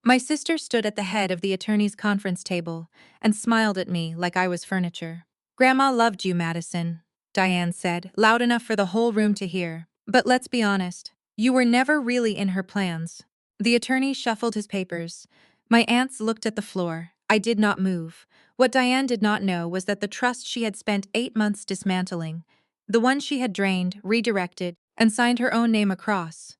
My sister stood at the head of the attorney's conference table and smiled at me like I was furniture. "Grandma loved you, Madison," Diane said, loud enough for the whole room to hear. "But let's be honest, you were never really in her plans." The attorney shuffled his papers. My aunts looked at the floor. I did not move. What Diane did not know was that the trust she had spent 8 months dismantling, the one she had drained, redirected, and signed her own name across,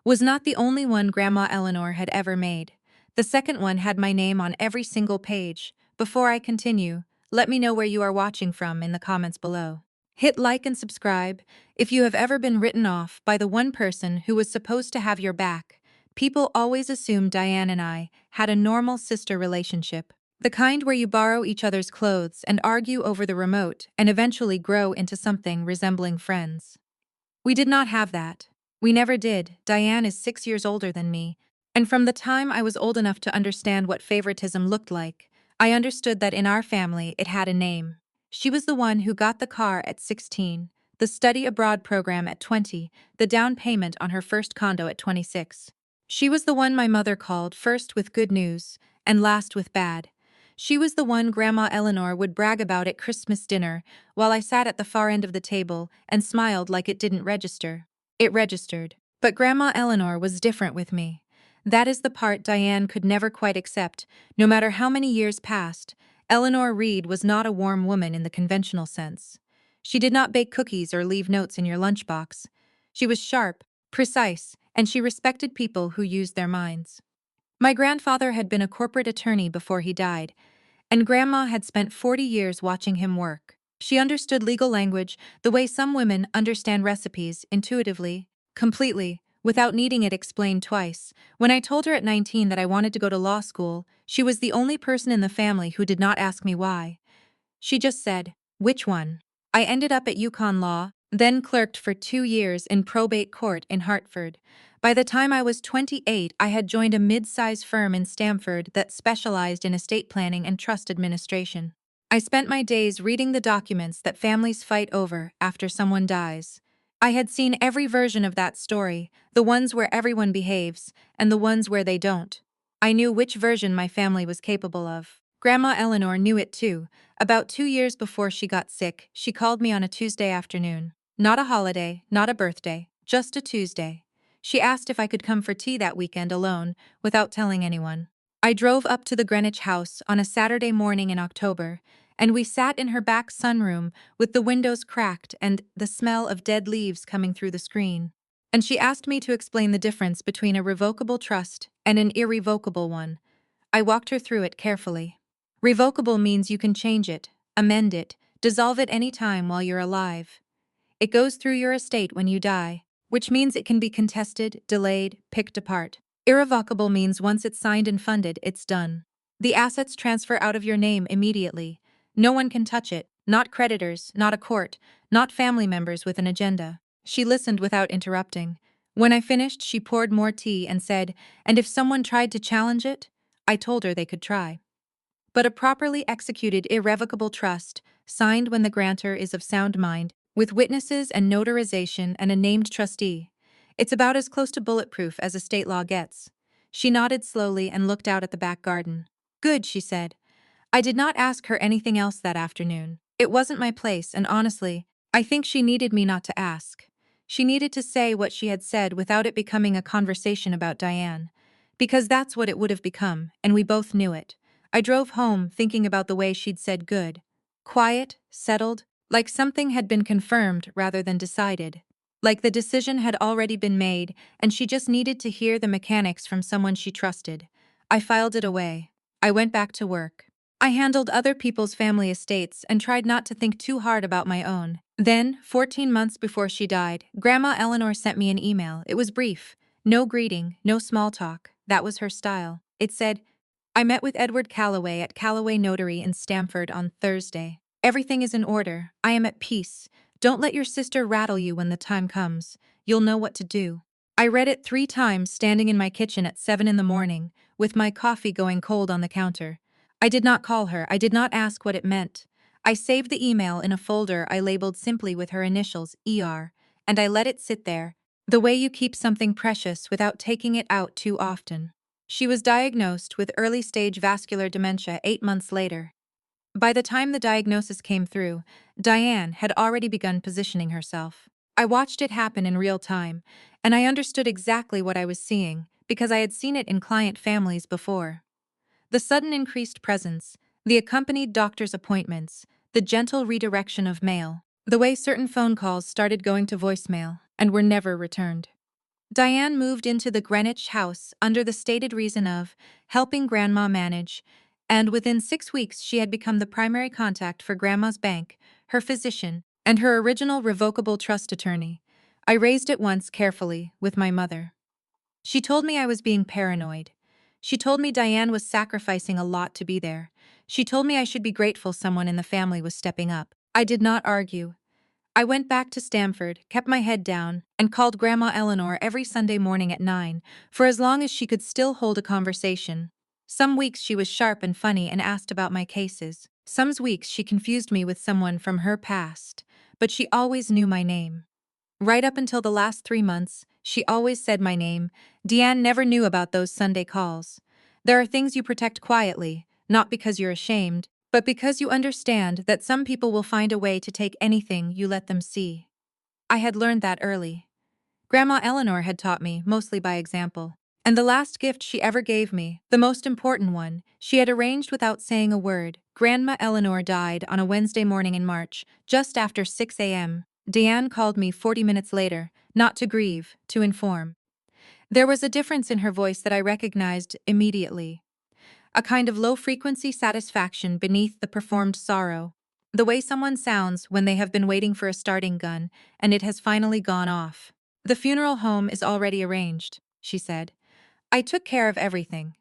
was not the only one Grandma Eleanor had ever made. The second one had my name on every single page. Before I continue, let me know where you are watching from in the comments below. Hit like and subscribe if you have ever been written off by the one person who was supposed to have your back. People always assumed Diane and I had a normal sister relationship, the kind where you borrow each other's clothes and argue over the remote and eventually grow into something resembling friends. We did not have that. We never did. Diane is 6 years older than me, and from the time I was old enough to understand what favoritism looked like, I understood that in our family it had a name. She was the one who got the car at 16, the study abroad program at 20, the down payment on her first condo at 26. She was the one my mother called first with good news and last with bad. She was the one Grandma Eleanor would brag about at Christmas dinner, while I sat at the far end of the table and smiled like it didn't register. It registered. But Grandma Eleanor was different with me. That is the part Diane could never quite accept, no matter how many years passed. Eleanor Reed was not a warm woman in the conventional sense. She did not bake cookies or leave notes in your lunchbox. She was sharp, precise, and she respected people who used their minds. My grandfather had been a corporate attorney before he died, and Grandma had spent 40 years watching him work. She understood legal language the way some women understand recipes, intuitively, completely, without needing it explained twice. When I told her at 19 that I wanted to go to law school, she was the only person in the family who did not ask me why. She just said, "Which one?" I ended up at Yukon Law, then clerked for 2 years in probate court in Hartford. By the time I was 28, I had joined a mid-size firm in Stamford that specialized in estate planning and trust administration. I spent my days reading the documents that families fight over after someone dies. I had seen every version of that story, the ones where everyone behaves, and the ones where they don't. I knew which version my family was capable of. Grandma Eleanor knew it too. About 2 years before she got sick, she called me on a Tuesday afternoon. Not a holiday, not a birthday, just a Tuesday. She asked if I could come for tea that weekend alone, without telling anyone. I drove up to the Greenwich house on a Saturday morning in October, and we sat in her back sunroom with the windows cracked and the smell of dead leaves coming through the screen. And she asked me to explain the difference between a revocable trust and an irrevocable one. I walked her through it carefully. Revocable means you can change it, amend it, dissolve it any time while you're alive. It goes through your estate when you die, which means it can be contested, delayed, picked apart. Irrevocable means once it's signed and funded, it's done. The assets transfer out of your name immediately. No one can touch it, not creditors, not a court, not family members with an agenda. She listened without interrupting. When I finished, she poured more tea and said, "And if someone tried to challenge it?" I told her they could try. But a properly executed irrevocable trust, signed when the grantor is of sound mind, with witnesses and notarization and a named trustee, it's about as close to bulletproof as estate law gets. She nodded slowly and looked out at the back garden. "Good," she said. I did not ask her anything else that afternoon. It wasn't my place, and honestly, I think she needed me not to ask. She needed to say what she had said without it becoming a conversation about Diane. Because that's what it would have become, and we both knew it. I drove home thinking about the way she'd said good. Quiet, settled, like something had been confirmed rather than decided. Like the decision had already been made, and she just needed to hear the mechanics from someone she trusted. I filed it away. I went back to work. I handled other people's family estates and tried not to think too hard about my own. Then, 14 months before she died, Grandma Eleanor sent me an email. It was brief. No greeting, no small talk. That was her style. It said, "I met with Edward Calloway at Calloway Notary in Stamford on Thursday. Everything is in order. I am at peace. Don't let your sister rattle you when the time comes. You'll know what to do." I read it 3 times standing in my kitchen at 7 in the morning, with my coffee going cold on the counter. I did not call her. I did not ask what it meant. I saved the email in a folder I labeled simply with her initials, ER, and I let it sit there, the way you keep something precious without taking it out too often. She was diagnosed with early-stage vascular dementia 8 months later. By the time the diagnosis came through, Diane had already begun positioning herself. I watched it happen in real time, and I understood exactly what I was seeing because I had seen it in client families before. The sudden increased presence, the accompanied doctor's appointments, the gentle redirection of mail, the way certain phone calls started going to voicemail and were never returned. Diane moved into the Greenwich house under the stated reason of helping Grandma manage, and within 6 weeks she had become the primary contact for Grandma's bank, her physician, and her original revocable trust attorney. I raised it once carefully with my mother. She told me I was being paranoid. She told me Diane was sacrificing a lot to be there. She told me I should be grateful someone in the family was stepping up. I did not argue. I went back to Stamford, kept my head down, and called Grandma Eleanor every Sunday morning at 9, for as long as she could still hold a conversation. Some weeks she was sharp and funny and asked about my cases. Some weeks she confused me with someone from her past, but she always knew my name. Right up until the last 3 months, she always said my name. Diane never knew about those Sunday calls. There are things you protect quietly, not because you're ashamed, but because you understand that some people will find a way to take anything you let them see. I had learned that early. Grandma Eleanor had taught me, mostly by example. And the last gift she ever gave me, the most important one, she had arranged without saying a word. Grandma Eleanor died on a Wednesday morning in March, just after 6 a.m. Diane called me 40 minutes later, not to grieve, to inform. There was a difference in her voice that I recognized immediately. A kind of low-frequency satisfaction beneath the performed sorrow. The way someone sounds when they have been waiting for a starting gun, and it has finally gone off. "The funeral home is already arranged," she said. "I took care of everything.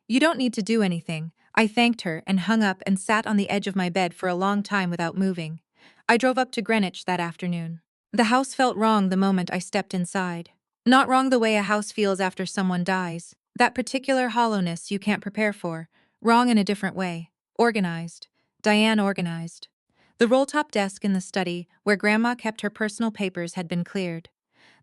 You don't need to do anything." I thanked her and hung up and sat on the edge of my bed for a long time without moving. I drove up to Greenwich that afternoon. The house felt wrong the moment I stepped inside. Not wrong the way a house feels after someone dies. That particular hollowness you can't prepare for. Wrong in a different way. Organized. Diane organized. The roll-top desk in the study, where Grandma kept her personal papers, had been cleared.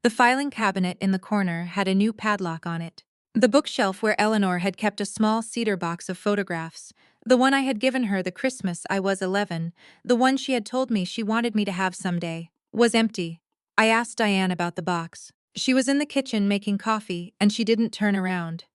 The filing cabinet in the corner had a new padlock on it. The bookshelf where Eleanor had kept a small cedar box of photographs, the one I had given her the Christmas I was 11, the one she had told me she wanted me to have someday, was empty. I asked Diane about the box. She was in the kitchen making coffee, and she didn't turn around.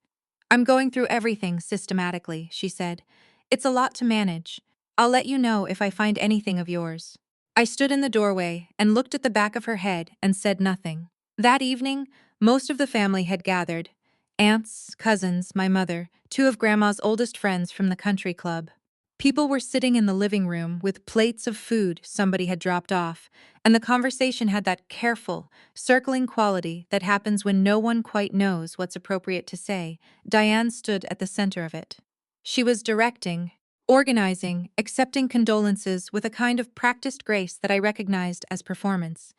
"I'm going through everything systematically," she said. "It's a lot to manage. I'll let you know if I find anything of yours." I stood in the doorway and looked at the back of her head and said nothing. That evening, most of the family had gathered. Aunts, cousins, my mother, two of Grandma's oldest friends from the country club. People were sitting in the living room with plates of food somebody had dropped off, and the conversation had that careful, circling quality that happens when no one quite knows what's appropriate to say. Diane stood at the center of it. She was directing, organizing, accepting condolences with a kind of practiced grace that I recognized as performance.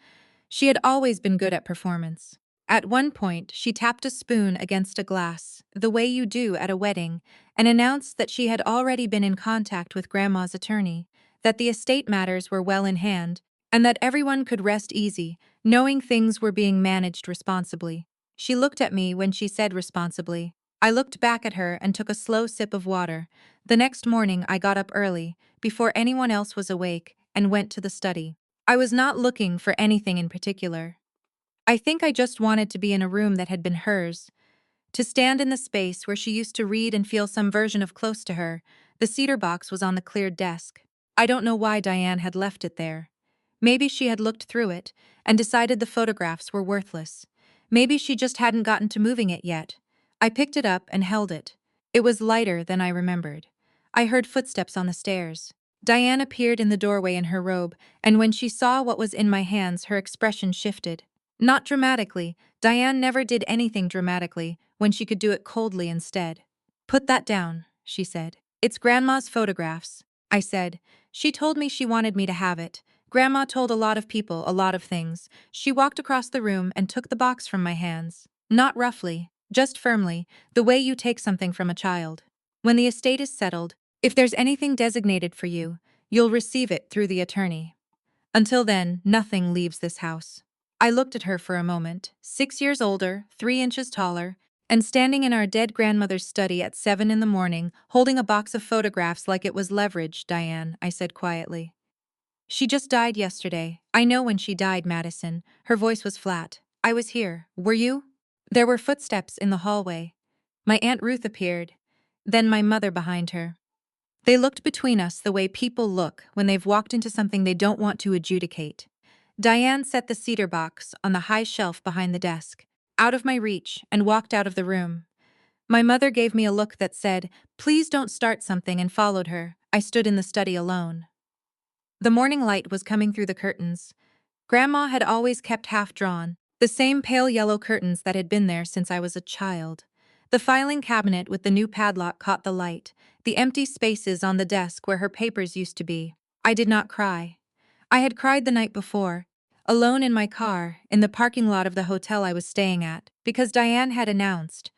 She had always been good at performance. At one point, she tapped a spoon against a glass, the way you do at a wedding, and announced that she had already been in contact with Grandma's attorney, that the estate matters were well in hand, and that everyone could rest easy, knowing things were being managed responsibly. She looked at me when she said responsibly. I looked back at her and took a slow sip of water. The next morning I got up early, before anyone else was awake, and went to the study. I was not looking for anything in particular. I think I just wanted to be in a room that had been hers, to stand in the space where she used to read and feel some version of close to her. The cedar box was on the cleared desk. I don't know why Diane had left it there. Maybe she had looked through it and decided the photographs were worthless. Maybe she just hadn't gotten to moving it yet. I picked it up and held it. It was lighter than I remembered. I heard footsteps on the stairs. Diane appeared in the doorway in her robe, and when she saw what was in my hands, her expression shifted. Not dramatically. Diane never did anything dramatically when she could do it coldly instead. "Put that down," she said. "It's Grandma's photographs." I said. "She told me she wanted me to have it. Grandma told a lot of people a lot of things." She walked across the room and took the box from my hands. Not roughly, just firmly, the way you take something from a child. "When the estate is settled, if there's anything designated for you, you'll receive it through the attorney. Until then, nothing leaves this house." I looked at her for a moment. 6 years older, 3 inches taller, And standing in our dead grandmother's study at 7 in the morning, holding a box of photographs like it was leverage, Diane, I said quietly. She just died yesterday. I know when she died, Madison. Her voice was flat. I was here. Were you? There were footsteps in the hallway. My Aunt Ruth appeared, then my mother behind her. They looked between us the way people look when they've walked into something they don't want to adjudicate. Diane set the cedar box on the high shelf behind the desk, out of my reach, and walked out of the room. My mother gave me a look that said, "Please don't start something," and followed her. I stood in the study alone. The morning light was coming through the curtains. Grandma had always kept half drawn, the same pale yellow curtains that had been there since I was a child. The filing cabinet with the new padlock caught the light, the empty spaces on the desk where her papers used to be. I did not cry. I had cried the night before, alone in my car, in the parking lot of the hotel I was staying at, because Diane had announced,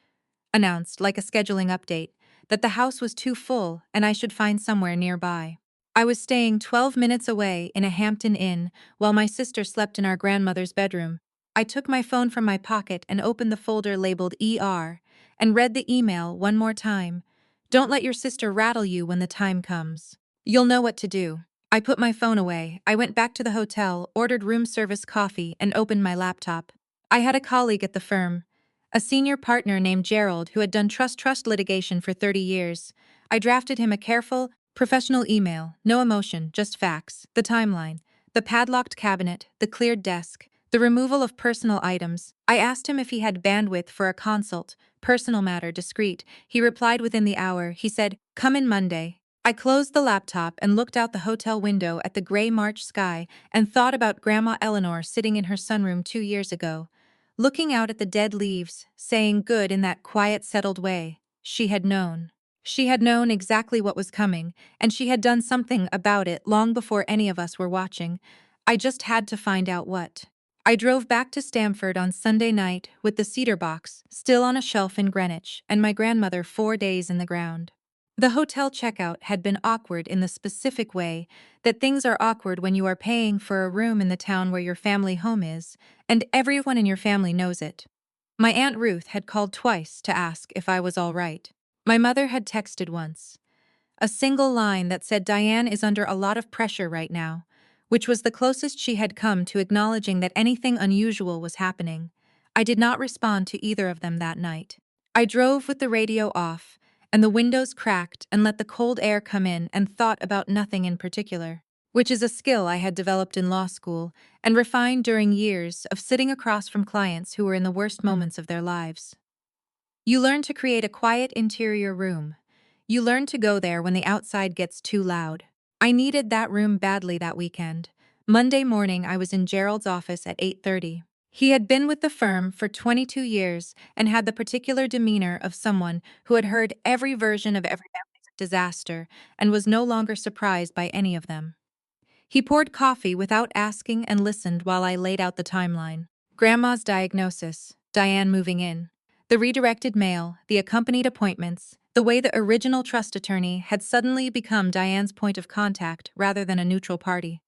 like a scheduling update, that the house was too full and I should find somewhere nearby. I was staying 12 minutes away in a Hampton Inn while my sister slept in our grandmother's bedroom. I took my phone from my pocket and opened the folder labeled ER and read the email one more time. Don't let your sister rattle you when the time comes. You'll know what to do. I put my phone away. I went back to the hotel, ordered room service coffee, and opened my laptop. I had a colleague at the firm, a senior partner named Gerald who had done trust litigation for 30 years. I drafted him a careful, professional email, no emotion, just facts, the timeline, the padlocked cabinet, the cleared desk, the removal of personal items. I asked him if he had bandwidth for a consult, personal matter, discreet. He replied within the hour. He said, "Come in Monday." I closed the laptop and looked out the hotel window at the gray March sky and thought about Grandma Eleanor sitting in her sunroom 2 years ago, looking out at the dead leaves, saying good in that quiet, settled way. She had known. She had known exactly what was coming, and she had done something about it long before any of us were watching. I just had to find out what. I drove back to Stamford on Sunday night with the cedar box still on a shelf in Greenwich and my grandmother 4 days in the ground. The hotel checkout had been awkward in the specific way that things are awkward when you are paying for a room in the town where your family home is, and everyone in your family knows it. My Aunt Ruth had called twice to ask if I was all right. My mother had texted once. A single line that said Diane is under a lot of pressure right now, which was the closest she had come to acknowledging that anything unusual was happening. I did not respond to either of them that night. I drove with the radio off, and the windows cracked and let the cold air come in and thought about nothing in particular, which is a skill I had developed in law school and refined during years of sitting across from clients who were in the worst moments of their lives. You learn to create a quiet interior room. You learn to go there when the outside gets too loud. I needed that room badly that weekend. Monday morning, I was in Gerald's office at 8:30. He had been with the firm for 22 years and had the particular demeanor of someone who had heard every version of every disaster and was no longer surprised by any of them. He poured coffee without asking and listened while I laid out the timeline. Grandma's diagnosis, Diane moving in, the redirected mail, the accompanied appointments, the way the original trust attorney had suddenly become Diane's point of contact rather than a neutral party.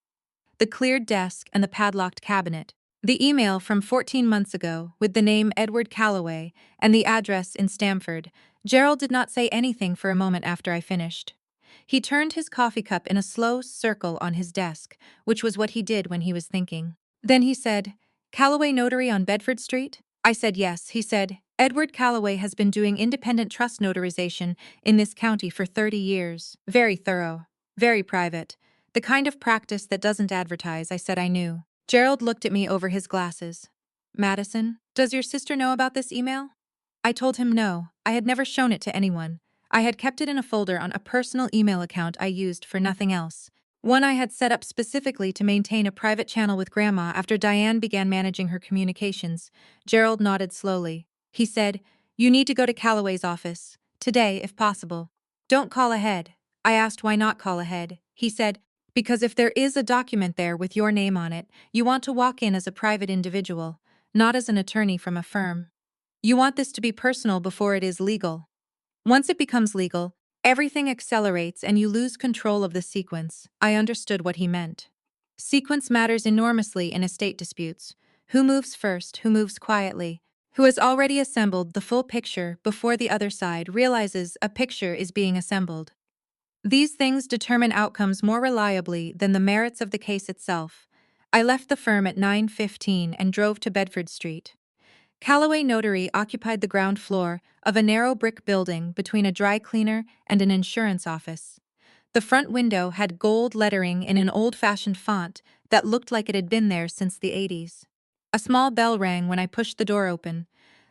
The cleared desk and the padlocked cabinet, the email from 14 months ago with the name Edward Calloway and the address in Stamford. Gerald did not say anything for a moment after I finished. He turned his coffee cup in a slow circle on his desk, which was what he did when he was thinking. Then he said, "Calloway Notary on Bedford Street?" I said yes. He said, "Edward Calloway has been doing independent trust notarization in this county for 30 years. Very thorough, very private. The kind of practice that doesn't advertise." I said I knew. Gerald looked at me over his glasses. "Madison, does your sister know about this email?" I told him no. I had never shown it to anyone. I had kept it in a folder on a personal email account I used for nothing else. One I had set up specifically to maintain a private channel with Grandma after Diane began managing her communications. Gerald nodded slowly. He said, "You need to go to Calloway's office. Today, if possible. Don't call ahead." I asked why not call ahead. He said, "Because if there is a document there with your name on it, you want to walk in as a private individual, not as an attorney from a firm. You want this to be personal before it is legal. Once it becomes legal, everything accelerates and you lose control of the sequence." I understood what he meant. Sequence matters enormously in estate disputes. Who moves first, who moves quietly, who has already assembled the full picture before the other side realizes a picture is being assembled. These things determine outcomes more reliably than the merits of the case itself. I left the firm at 9:15 and drove to Bedford Street. Callaway Notary occupied the ground floor of a narrow brick building between a dry cleaner and an insurance office. The front window had gold lettering in an old-fashioned font that looked like it had been there since the 80s. A small bell rang when I pushed the door open.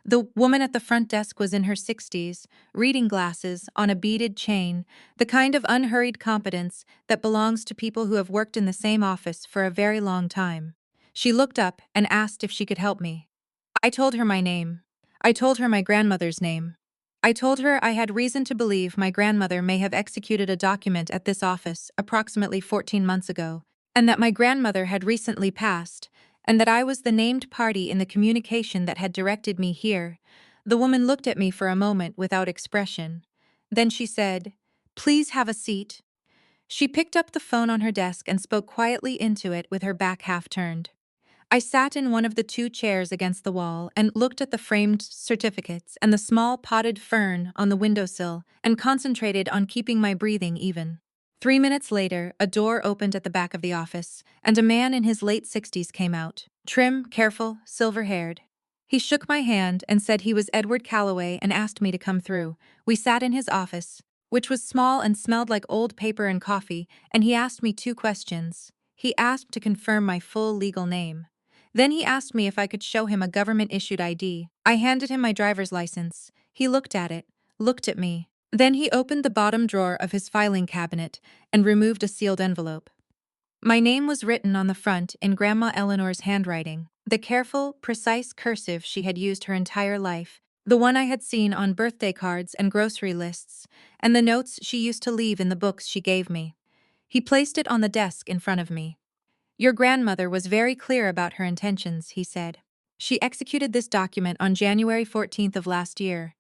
The woman at the front desk was in her 60s, reading glasses on a beaded chain, the kind of unhurried competence that belongs to people who have worked in the same office for a very long time. She looked up and asked if she could help me. I told her my name. I told her my grandmother's name. I told her I had reason to believe my grandmother may have executed a document at this office approximately 14 months ago, and that my grandmother had recently passed, and that I was the named party in the communication that had directed me here. The woman looked at me for a moment without expression. Then she said, "Please have a seat." She picked up the phone on her desk and spoke quietly into it with her back half turned. I sat in one of the two chairs against the wall and looked at the framed certificates and the small potted fern on the windowsill and concentrated on keeping my breathing even. 3 minutes later, a door opened at the back of the office, and a man in his late 60s came out, trim, careful, silver-haired. He shook my hand and said he was Edward Callaway and asked me to come through. We sat in his office, which was small and smelled like old paper and coffee, and he asked me two questions. He asked to confirm my full legal name. Then he asked me if I could show him a government-issued ID. I handed him my driver's license. He looked at it, looked at me. Then he opened the bottom drawer of his filing cabinet and removed a sealed envelope. My name was written on the front in Grandma Eleanor's handwriting, the careful, precise cursive she had used her entire life, the one I had seen on birthday cards and grocery lists, and the notes she used to leave in the books she gave me. He placed it on the desk in front of me. "Your grandmother was very clear about her intentions," he said. "She executed this document on January 14th of last year.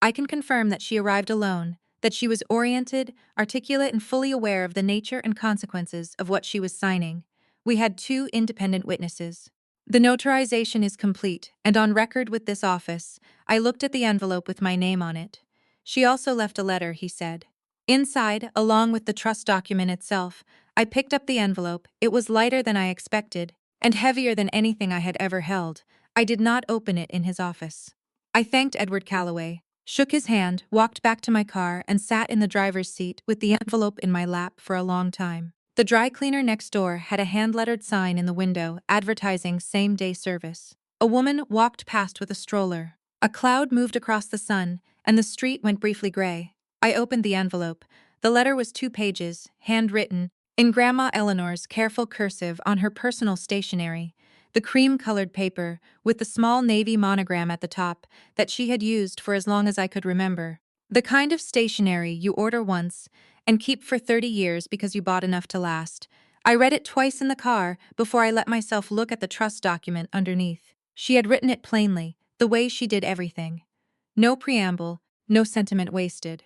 I can confirm that she arrived alone, that she was oriented, articulate, and fully aware of the nature and consequences of what she was signing. We had two independent witnesses. The notarization is complete, and on record with this office. I looked at the envelope with my name on it. She also left a letter," he said. Inside, along with the trust document itself, I picked up the envelope. It was lighter than I expected, and heavier than anything I had ever held. I did not open it in his office. I thanked Edward Callaway, shook his hand, walked back to my car, and sat in the driver's seat with the envelope in my lap for a long time. The dry cleaner next door had a hand-lettered sign in the window advertising same-day service. A woman walked past with a stroller. A cloud moved across the sun, and the street went briefly gray. I opened the envelope. The letter was 2 pages, handwritten, in Grandma Eleanor's careful cursive on her personal stationery, the cream-colored paper with the small navy monogram at the top that she had used for as long as I could remember. The kind of stationery you order once and keep for 30 years because you bought enough to last. I read it twice in the car before I let myself look at the trust document underneath. She had written it plainly, the way she did everything. No preamble, no sentiment wasted.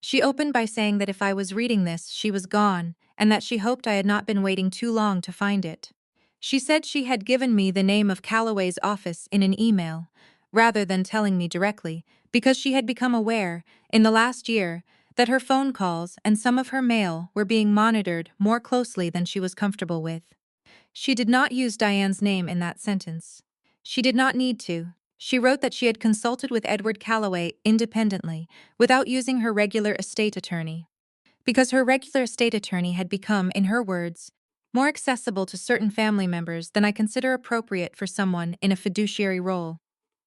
She opened by saying that if I was reading this, she was gone, and that she hoped I had not been waiting too long to find it. She said she had given me the name of Callaway's office in an email, rather than telling me directly, because she had become aware, in the last year, that her phone calls and some of her mail were being monitored more closely than she was comfortable with. She did not use Diane's name in that sentence. She did not need to. She wrote that she had consulted with Edward Callaway independently, without using her regular estate attorney. Because her regular estate attorney had become, in her words, more accessible to certain family members than I consider appropriate for someone in a fiduciary role.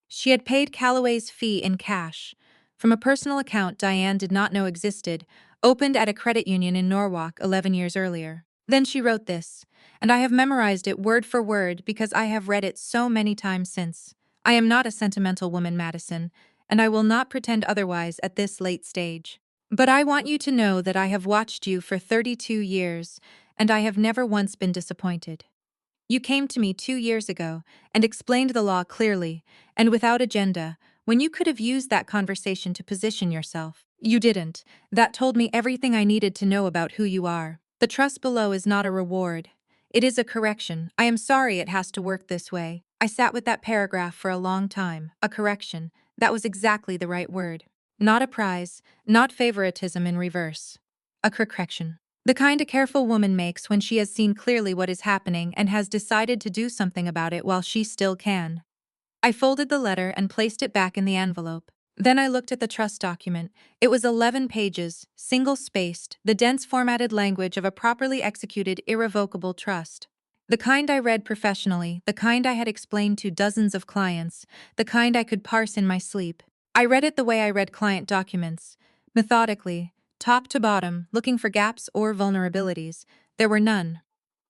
She had paid Callaway's fee in cash, from a personal account Diane did not know existed, opened at a credit union in Norwalk 11 years earlier. Then she wrote this, and I have memorized it word for word because I have read it so many times since. I am not a sentimental woman, Madison, and I will not pretend otherwise at this late stage. But I want you to know that I have watched you for 32 years, and I have never once been disappointed. You came to me 2 years ago and explained the law clearly and without agenda, when you could have used that conversation to position yourself. You didn't. That told me everything I needed to know about who you are. The trust below is not a reward. It is a correction. I am sorry it has to work this way. I sat with that paragraph for a long time. A correction. That was exactly the right word. Not a prize, not favoritism in reverse. A correction. The kind a careful woman makes when she has seen clearly what is happening and has decided to do something about it while she still can. I folded the letter and placed it back in the envelope. Then I looked at the trust document. It was 11 pages, single-spaced, the dense formatted language of a properly executed irrevocable trust. The kind I read professionally, the kind I had explained to dozens of clients, the kind I could parse in my sleep. I read it the way I read client documents, methodically, top to bottom, looking for gaps or vulnerabilities. There were none.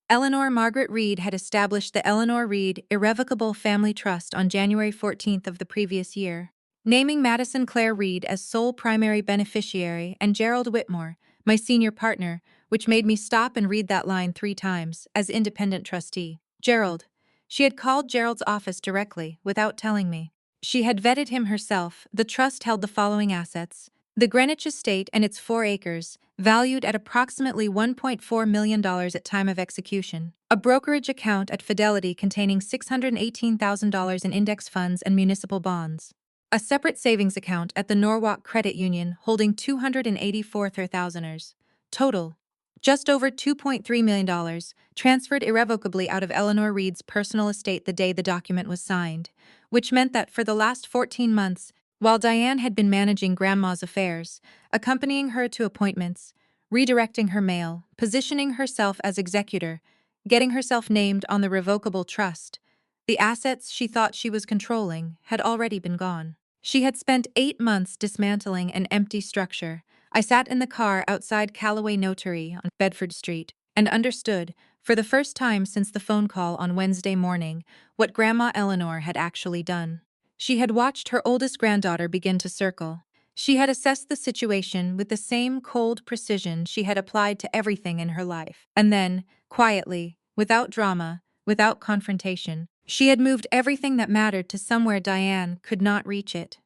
Eleanor Margaret Reed had established the Eleanor Reed Irrevocable Family Trust on January 14th of the previous year, naming Madison Claire Reed as sole primary beneficiary and Gerald Whitmore, my senior partner, which made me stop and read that line 3 times, as independent trustee. Gerald. She had called Gerald's office directly, without telling me. She had vetted him herself. The trust held the following assets: the Greenwich estate and its 4 acres, valued at approximately $1.4 million at time of execution, a brokerage account at Fidelity containing $618,000 in index funds and municipal bonds, a separate savings account at the Norwalk Credit Union holding $284,000. Total, just over $2.3 million, transferred irrevocably out of Eleanor Reed's personal estate the day the document was signed, which meant that for the last 14 months, while Diane had been managing Grandma's affairs, accompanying her to appointments, redirecting her mail, positioning herself as executor, getting herself named on the revocable trust, the assets she thought she was controlling had already been gone. She had spent 8 months dismantling an empty structure. I sat in the car outside Callaway Notary on Bedford Street and understood, for the first time since the phone call on Wednesday morning, what Grandma Eleanor had actually done. She had watched her oldest granddaughter begin to circle. She had assessed the situation with the same cold precision she had applied to everything in her life. And then, quietly, without drama, without confrontation, she had moved everything that mattered to somewhere Diane could not reach it.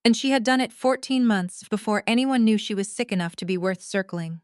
And she had done it 14 months before anyone knew she was sick enough to be worth circling.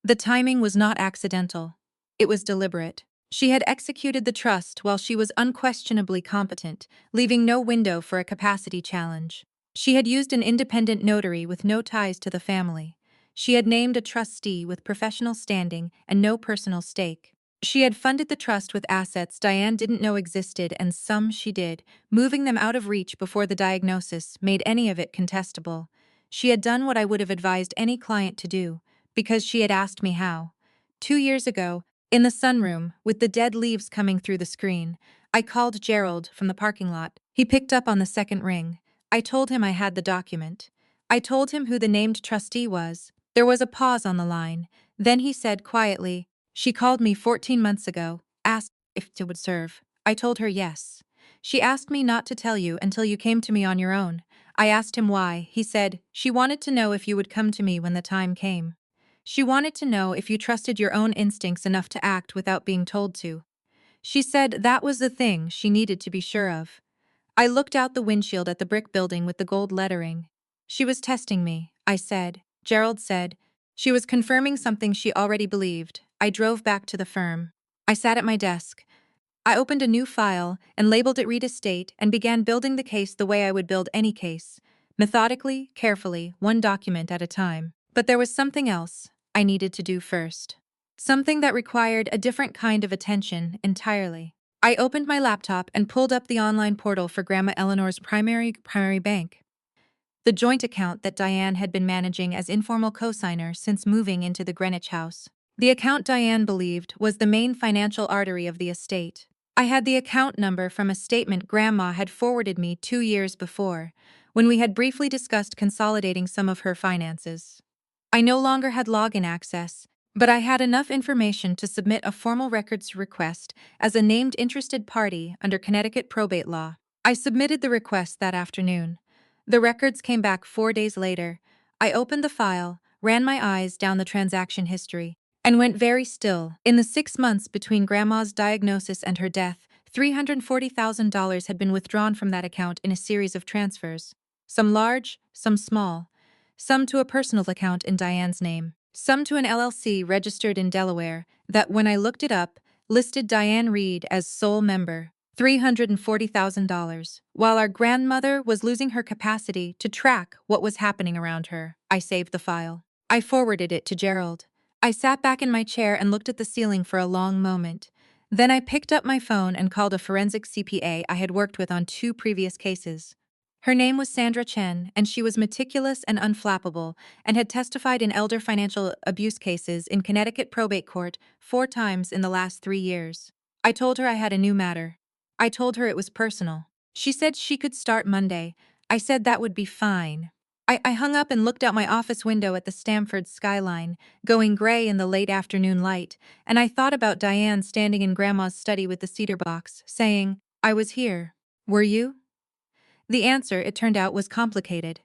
The timing was not accidental. It was deliberate. She had executed the trust while she was unquestionably competent, leaving no window for a capacity challenge. She had used an independent notary with no ties to the family. She had named a trustee with professional standing and no personal stake. She had funded the trust with assets Diane didn't know existed, and some she did, moving them out of reach before the diagnosis made any of it contestable. She had done what I would have advised any client to do, because she had asked me how. 2 years ago, in the sunroom, with the dead leaves coming through the screen, I called Gerald from the parking lot. He picked up on the second ring. I told him I had the document. I told him who the named trustee was. There was a pause on the line. Then he said quietly, "She called me 14 months ago, asked if it would serve. I told her yes. She asked me not to tell you until you came to me on your own." I asked him why. He said, "She wanted to know if you would come to me when the time came. She wanted to know if you trusted your own instincts enough to act without being told to. She said that was the thing she needed to be sure of." I looked out the windshield at the brick building with the gold lettering. "She was testing me," I said. Gerald said, "She was confirming something she already believed." I drove back to the firm. I sat at my desk. I opened a new file and labeled it Reed Estate and began building the case the way I would build any case. Methodically, carefully, one document at a time. But there was something else I needed to do first. Something that required a different kind of attention entirely. I opened my laptop and pulled up the online portal for Grandma Eleanor's primary bank, the joint account that Diane had been managing as informal co-signer since moving into the Greenwich house. The account Diane believed was the main financial artery of the estate. I had the account number from a statement Grandma had forwarded me 2 years before, when we had briefly discussed consolidating some of her finances. I no longer had login access, but I had enough information to submit a formal records request as a named interested party under Connecticut probate law. I submitted the request that afternoon. The records came back 4 days later. I opened the file, ran my eyes down the transaction history, and went very still. In the 6 months between Grandma's diagnosis and her death, $340,000 had been withdrawn from that account in a series of transfers. Some large, some small. Some to a personal account in Diane's name. Some to an LLC registered in Delaware that, when I looked it up, listed Diane Reed as sole member. $340,000, while our grandmother was losing her capacity to track what was happening around her. I saved the file. I forwarded it to Gerald. I sat back in my chair and looked at the ceiling for a long moment. Then I picked up my phone and called a forensic CPA I had worked with on 2 previous cases. Her name was Sandra Chen, and she was meticulous and unflappable, and had testified in elder financial abuse cases in Connecticut probate court 4 times in the last 3 years. I told her I had a new matter. I told her it was personal. She said she could start Monday. I said that would be fine. I hung up and looked out my office window at the Stamford skyline, going gray in the late afternoon light, and I thought about Diane standing in Grandma's study with the cedar box, saying, "I was here. Were you?" The answer, it turned out, was complicated.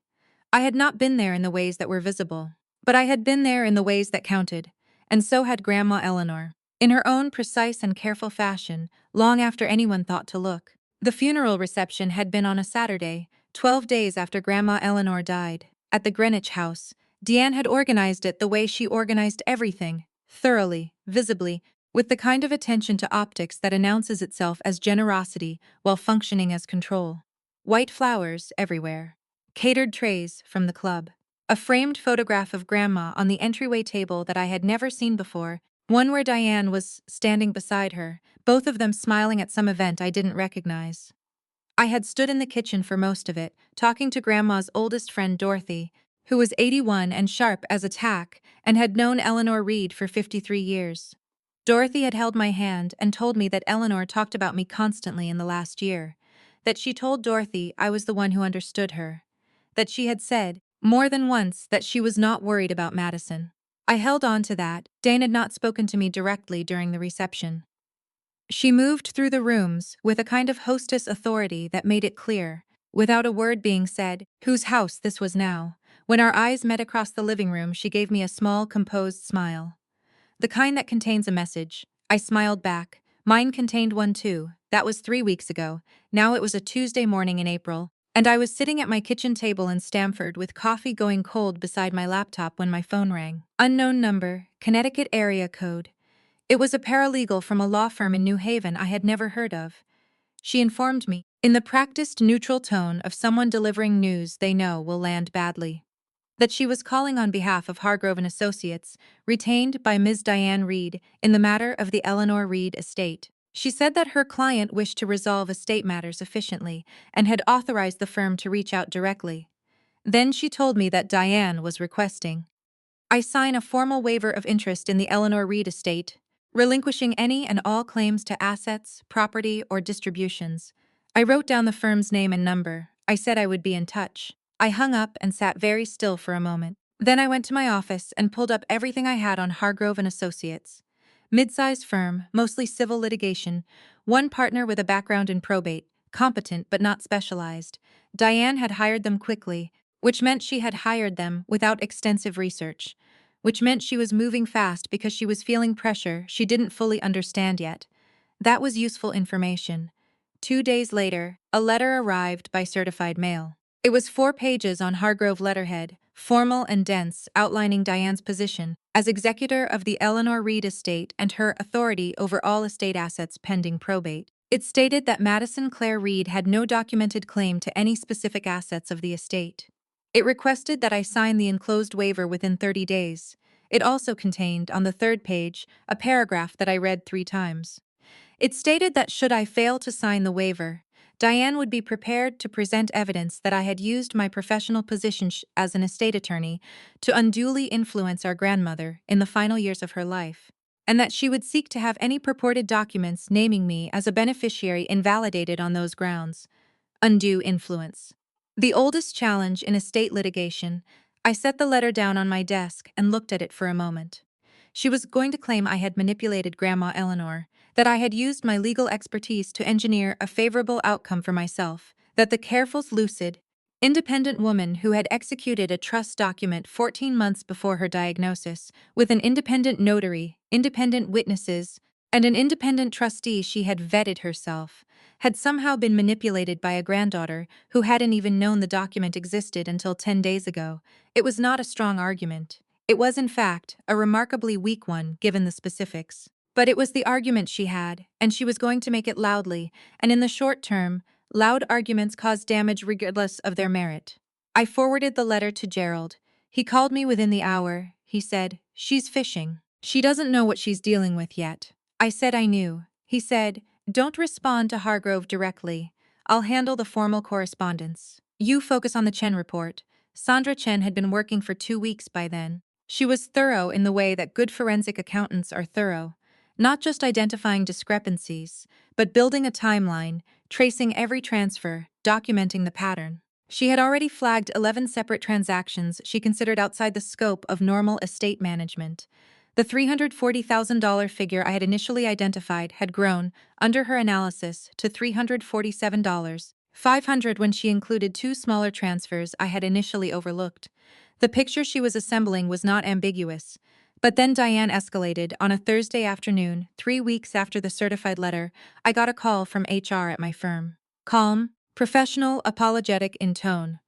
I had not been there in the ways that were visible, but I had been there in the ways that counted, and so had Grandma Eleanor, in her own precise and careful fashion, long after anyone thought to look. The funeral reception had been on a Saturday, 12 days after Grandma Eleanor died, at the Greenwich house. Diane had organized it the way she organized everything, thoroughly, visibly, with the kind of attention to optics that announces itself as generosity while functioning as control. White flowers everywhere. Catered trays from the club. A framed photograph of Grandma on the entryway table that I had never seen before, one where Diane was standing beside her, both of them smiling at some event I didn't recognize. I had stood in the kitchen for most of it, talking to Grandma's oldest friend Dorothy, who was 81 and sharp as a tack, and had known Eleanor Reed for 53 years. Dorothy had held my hand and told me that Eleanor talked about me constantly in the last year, that she told Dorothy I was the one who understood her, that she had said, more than once, that she was not worried about Madison. I held on to that. Dane had not spoken to me directly during the reception. She moved through the rooms with a kind of hostess authority that made it clear, without a word being said, whose house this was now. When our eyes met across the living room, she gave me a small, composed smile. The kind that contains a message. I smiled back. Mine contained one too. That was 3 weeks ago. Now it was a Tuesday morning in April, and I was sitting at my kitchen table in Stamford with coffee going cold beside my laptop when my phone rang. Unknown number, Connecticut area code. It was a paralegal from a law firm in New Haven I had never heard of. She informed me, in the practiced neutral tone of someone delivering news they know will land badly, that she was calling on behalf of Hargrove and Associates, retained by Ms. Diane Reed, in the matter of the Eleanor Reed estate. She said that her client wished to resolve estate matters efficiently and had authorized the firm to reach out directly. Then she told me that Diane was requesting I sign a formal waiver of interest in the Eleanor Reed estate, relinquishing any and all claims to assets, property, or distributions. I wrote down the firm's name and number. I said I would be in touch. I hung up and sat very still for a moment. Then I went to my office and pulled up everything I had on Hargrove and Associates. Mid-sized firm, mostly civil litigation, one partner with a background in probate, competent but not specialized. Diane had hired them quickly, which meant she had hired them without extensive research, which meant she was moving fast because she was feeling pressure she didn't fully understand yet. That was useful information. 2 days later, a letter arrived by certified mail. It was 4 pages on Hargrove letterhead, formal and dense, outlining Diane's position as executor of the Eleanor Reed estate and her authority over all estate assets pending probate. It stated that Madison Clare Reed had no documented claim to any specific assets of the estate. It requested that I sign the enclosed waiver within 30 days. It also contained, on the 3rd page, a paragraph that I read 3 times. It stated that should I fail to sign the waiver, Diane would be prepared to present evidence that I had used my professional position as an estate attorney to unduly influence our grandmother in the final years of her life, and that she would seek to have any purported documents naming me as a beneficiary invalidated on those grounds. Undue influence. The oldest challenge in estate litigation. I set the letter down on my desk and looked at it for a moment. She was going to claim I had manipulated Grandma Eleanor, that I had used my legal expertise to engineer a favorable outcome for myself, that the careful, lucid, independent woman who had executed a trust document 14 months before her diagnosis, with an independent notary, independent witnesses, and an independent trustee she had vetted herself, had somehow been manipulated by a granddaughter who hadn't even known the document existed until 10 days ago. It was not a strong argument. It was, in fact, a remarkably weak one given the specifics. But it was the argument she had, and she was going to make it loudly, and in the short term, loud arguments cause damage regardless of their merit. I forwarded the letter to Gerald. He called me within the hour. He said, "She's fishing. She doesn't know what she's dealing with yet." I said I knew. He said, "Don't respond to Hargrove directly. I'll handle the formal correspondence. You focus on the Chen report." Sandra Chen had been working for 2 weeks by then. She was thorough in the way that good forensic accountants are thorough. Not just identifying discrepancies, but building a timeline, tracing every transfer, documenting the pattern. She had already flagged 11 separate transactions she considered outside the scope of normal estate management. The $340,000 figure I had initially identified had grown, under her analysis, to $347,500 when she included 2 smaller transfers I had initially overlooked. The picture she was assembling was not ambiguous. But then Diane escalated. On a Thursday afternoon, 3 weeks after the certified letter, I got a call from HR at my firm. Calm, professional, apologetic in tone.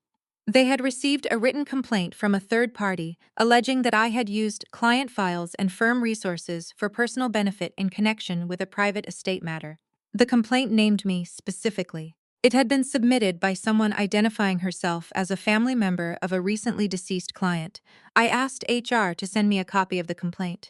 They had received a written complaint from a third party alleging that I had used client files and firm resources for personal benefit in connection with a private estate matter. The complaint named me specifically. It had been submitted by someone identifying herself as a family member of a recently deceased client. I asked HR to send me a copy of the complaint.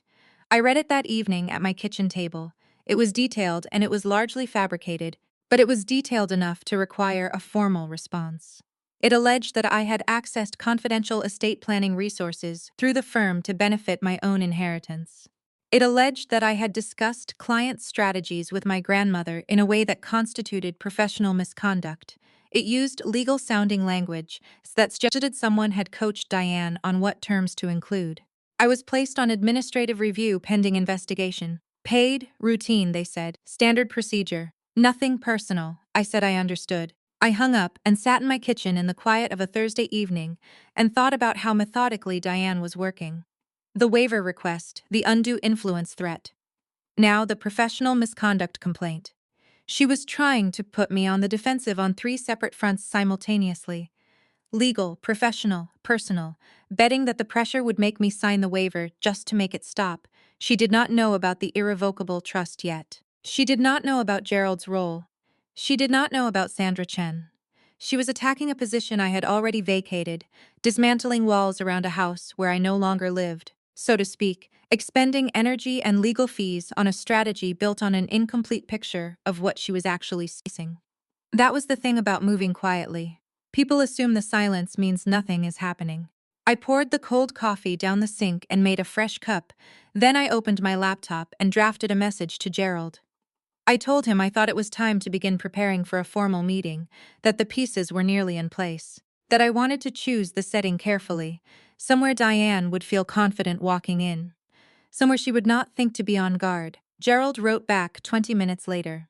I read it that evening at my kitchen table. It was detailed and it was largely fabricated, but it was detailed enough to require a formal response. It alleged that I had accessed confidential estate planning resources through the firm to benefit my own inheritance. It alleged that I had discussed client strategies with my grandmother in a way that constituted professional misconduct. It used legal-sounding language that suggested someone had coached Diane on what terms to include. I was placed on administrative review pending investigation. Paid, routine, they said. Standard procedure. Nothing personal. I said I understood. I hung up and sat in my kitchen in the quiet of a Thursday evening and thought about how methodically Diane was working. The waiver request, the undue influence threat. Now the professional misconduct complaint. She was trying to put me on the defensive on 3 separate fronts simultaneously. Legal, professional, personal, betting that the pressure would make me sign the waiver just to make it stop. She did not know about the irrevocable trust yet. She did not know about Gerald's role. She did not know about Sandra Chen. She was attacking a position I had already vacated, dismantling walls around a house where I no longer lived, so to speak, expending energy and legal fees on a strategy built on an incomplete picture of what she was actually facing. That was the thing about moving quietly. People assume the silence means nothing is happening. I poured the cold coffee down the sink and made a fresh cup. Then I opened my laptop and drafted a message to Gerald. I told him I thought it was time to begin preparing for a formal meeting, that the pieces were nearly in place, that I wanted to choose the setting carefully, somewhere Diane would feel confident walking in, somewhere she would not think to be on guard. Gerald wrote back 20 minutes later.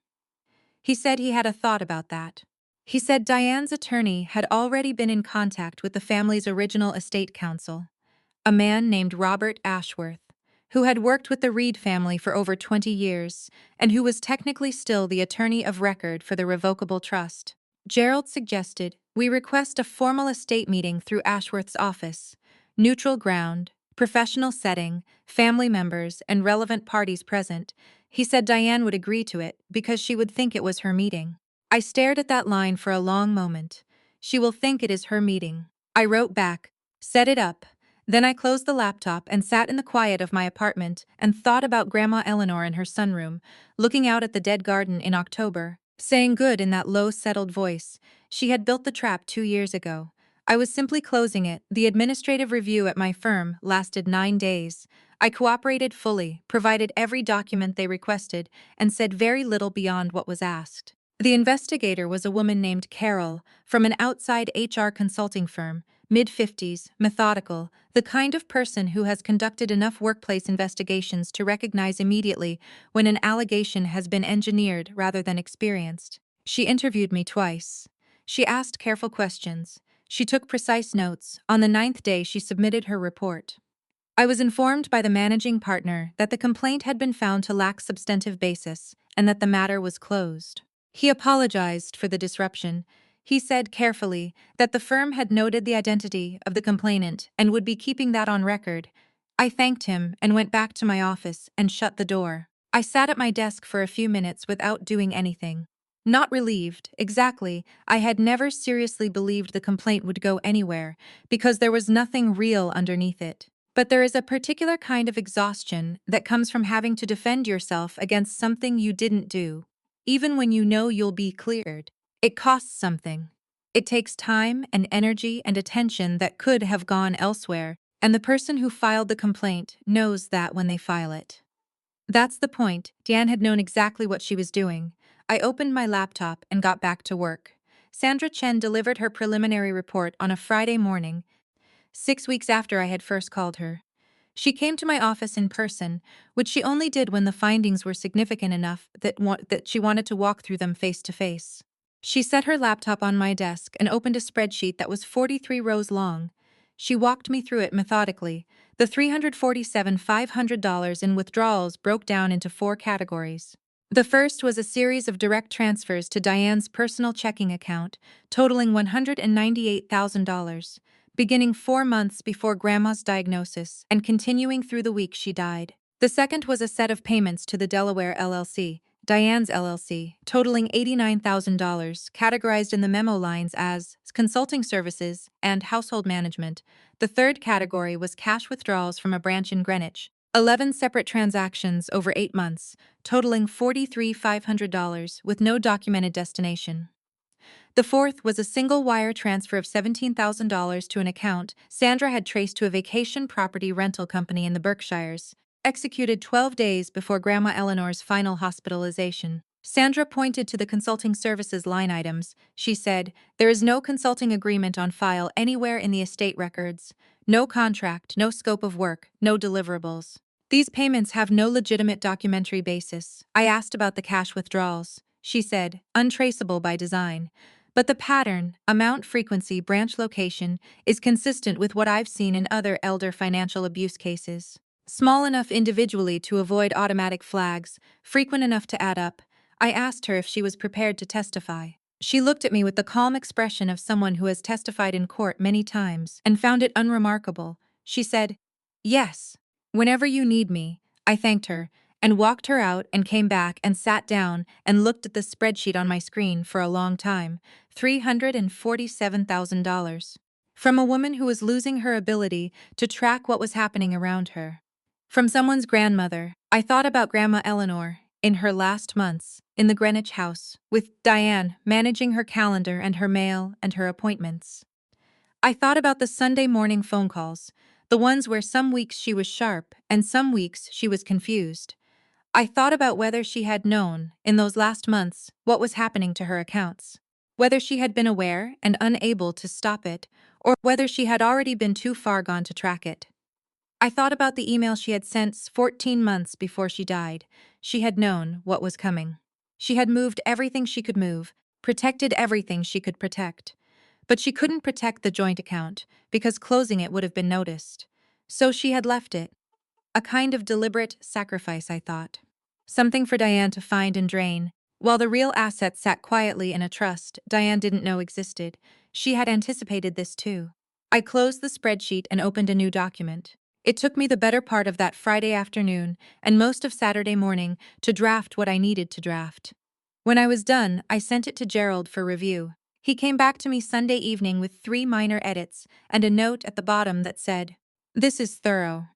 He said he had a thought about that. He said Diane's attorney had already been in contact with the family's original estate counsel, a man named Robert Ashworth, who had worked with the Reed family for over 20 years and who was technically still the attorney of record for the revocable trust. Gerald suggested we request a formal estate meeting through Ashworth's office, neutral ground, professional setting, family members, and relevant parties present. He said Diane would agree to it because she would think it was her meeting. I stared at that line for a long moment. She will think it is her meeting. I wrote back, set it up. Then I closed the laptop and sat in the quiet of my apartment and thought about Grandma Eleanor in her sunroom, looking out at the dead garden in October, saying good in that low, settled voice. She had built the trap 2 years ago. I was simply closing it. The administrative review at my firm lasted 9 days. I cooperated fully, provided every document they requested, and said very little beyond what was asked. The investigator was a woman named Carol, from an outside HR consulting firm, mid-50s, methodical, the kind of person who has conducted enough workplace investigations to recognize immediately when an allegation has been engineered rather than experienced. She interviewed me twice. She asked careful questions. She took precise notes. On the 9th day, she submitted her report. I was informed by the managing partner that the complaint had been found to lack substantive basis and that the matter was closed. He apologized for the disruption. He said carefully that the firm had noted the identity of the complainant and would be keeping that on record. I thanked him and went back to my office and shut the door. I sat at my desk for a few minutes without doing anything. Not relieved, exactly. I had never seriously believed the complaint would go anywhere, because there was nothing real underneath it. But there is a particular kind of exhaustion that comes from having to defend yourself against something you didn't do, even when you know you'll be cleared. It costs something. It takes time and energy and attention that could have gone elsewhere, and the person who filed the complaint knows that when they file it. That's the point. Diane had known exactly what she was doing. I opened my laptop and got back to work. Sandra Chen delivered her preliminary report on a Friday morning, 6 weeks after I had first called her. She came to my office in person, which she only did when the findings were significant enough that she wanted to walk through them face to face. She set her laptop on my desk and opened a spreadsheet that was 43 rows long. She walked me through it methodically. The $347,500 in withdrawals broke down into 4 categories. The first was a series of direct transfers to Diane's personal checking account, totaling $198,000, beginning 4 months before Grandma's diagnosis and continuing through the week she died. The second was a set of payments to the Delaware LLC, Diane's LLC, totaling $89,000, categorized in the memo lines as consulting services and household management. The third category was cash withdrawals from a branch in Greenwich, 11 separate transactions over 8 months, totaling $43,500 with no documented destination. The fourth was a single wire transfer of $17,000 to an account Sandra had traced to a vacation property rental company in the Berkshires, executed 12 days before Grandma Eleanor's final hospitalization. Sandra pointed to the consulting services line items. She said, "There is no consulting agreement on file anywhere in the estate records. No contract, no scope of work, no deliverables. These payments have no legitimate documentary basis." I asked about the cash withdrawals. She said, "Untraceable by design. But the pattern, amount, frequency, branch location, is consistent with what I've seen in other elder financial abuse cases. Small enough individually to avoid automatic flags, frequent enough to add up." I asked her if she was prepared to testify. She looked at me with the calm expression of someone who has testified in court many times and found it unremarkable. She said, "Yes. Whenever you need me." I thanked her and walked her out and came back and sat down and looked at the spreadsheet on my screen for a long time. $347,000. From a woman who was losing her ability to track what was happening around her. From someone's grandmother. I thought about Grandma Eleanor, in her last months, in the Greenwich house, with Diane managing her calendar and her mail and her appointments. I thought about the Sunday morning phone calls, the ones where some weeks she was sharp and some weeks she was confused. I thought about whether she had known, in those last months, what was happening to her accounts. Whether she had been aware and unable to stop it, or whether she had already been too far gone to track it. I thought about the email she had sent 14 months before she died. She had known what was coming. She had moved everything she could move, protected everything she could protect. But she couldn't protect the joint account, because closing it would have been noticed. So she had left it. A kind of deliberate sacrifice, I thought. Something for Diane to find and drain. While the real assets sat quietly in a trust Diane didn't know existed, she had anticipated this too. I closed the spreadsheet and opened a new document. It took me the better part of that Friday afternoon and most of Saturday morning to draft what I needed to draft. When I was done, I sent it to Gerald for review. He came back to me Sunday evening with 3 minor edits and a note at the bottom that said, "This is thorough.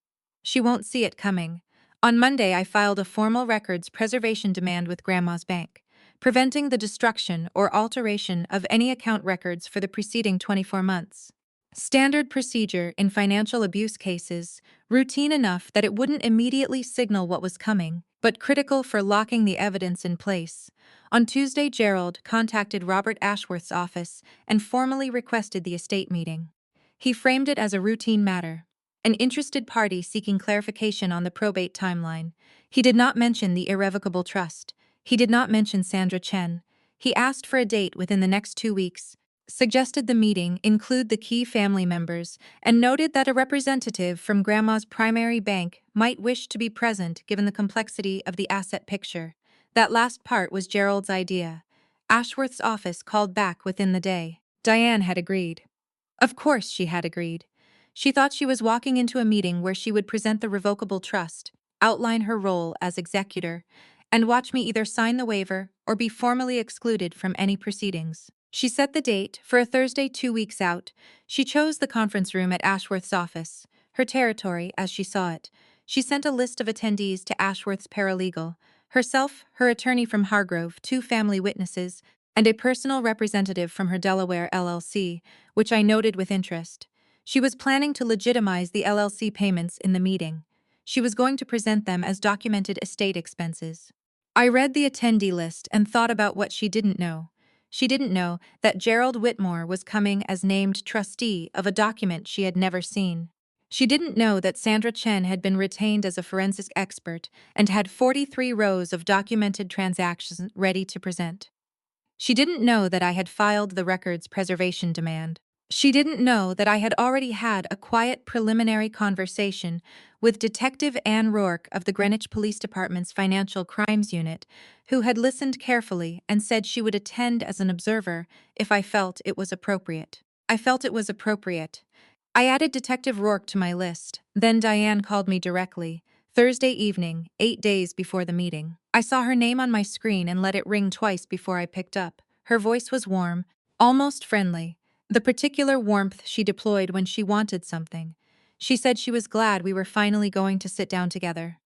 She won't see it coming." On Monday, I filed a formal records preservation demand with Grandma's bank, preventing the destruction or alteration of any account records for the preceding 24 months. Standard procedure in financial abuse cases, routine enough that it wouldn't immediately signal what was coming, but critical for locking the evidence in place. On Tuesday, Gerald contacted Robert Ashworth's office and formally requested the estate meeting. He framed it as a routine matter, an interested party seeking clarification on the probate timeline. He did not mention the irrevocable trust. He did not mention Sandra Chen. He asked for a date within the next 2 weeks, suggested the meeting include the key family members, and noted that a representative from Grandma's primary bank might wish to be present given the complexity of the asset picture. That last part was Gerald's idea. Ashworth's office called back within the day. Diane had agreed. Of course she had agreed. She thought she was walking into a meeting where she would present the revocable trust, outline her role as executor, and watch me either sign the waiver or be formally excluded from any proceedings. She set the date for a Thursday 2 weeks out. She chose the conference room at Ashworth's office, her territory as she saw it. She sent a list of attendees to Ashworth's paralegal, herself, her attorney from Hargrove, 2 family witnesses, and a personal representative from her Delaware LLC, which I noted with interest. She was planning to legitimize the LLC payments in the meeting. She was going to present them as documented estate expenses. I read the attendee list and thought about what she didn't know. She didn't know that Gerald Whitmore was coming as named trustee of a document she had never seen. She didn't know that Sandra Chen had been retained as a forensic expert and had 43 rows of documented transactions ready to present. She didn't know that I had filed the records preservation demand. She didn't know that I had already had a quiet preliminary conversation with Detective Anne Rourke of the Greenwich Police Department's Financial Crimes Unit, who had listened carefully and said she would attend as an observer if I felt it was appropriate. I felt it was appropriate. I added Detective Rourke to my list. Then Diane called me directly, Thursday evening, 8 days before the meeting. I saw her name on my screen and let it ring twice before I picked up. Her voice was warm, almost friendly, the particular warmth she deployed when she wanted something. She said she was glad we were finally going to sit down together.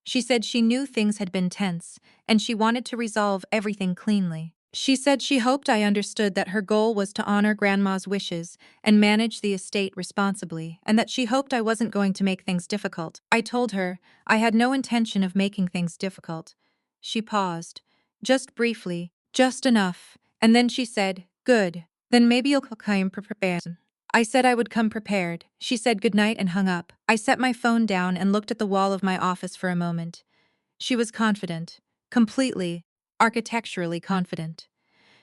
She said she knew things had been tense, and she wanted to resolve everything cleanly. She said she hoped I understood that her goal was to honor Grandma's wishes and manage the estate responsibly, and that she hoped I wasn't going to make things difficult. I told her I had no intention of making things difficult. She paused, just briefly, just enough, and then she said, "Good, then maybe you'll come prepared." I said I would come prepared. She said goodnight and hung up. I set my phone down and looked at the wall of my office for a moment. She was confident, completely, architecturally confident.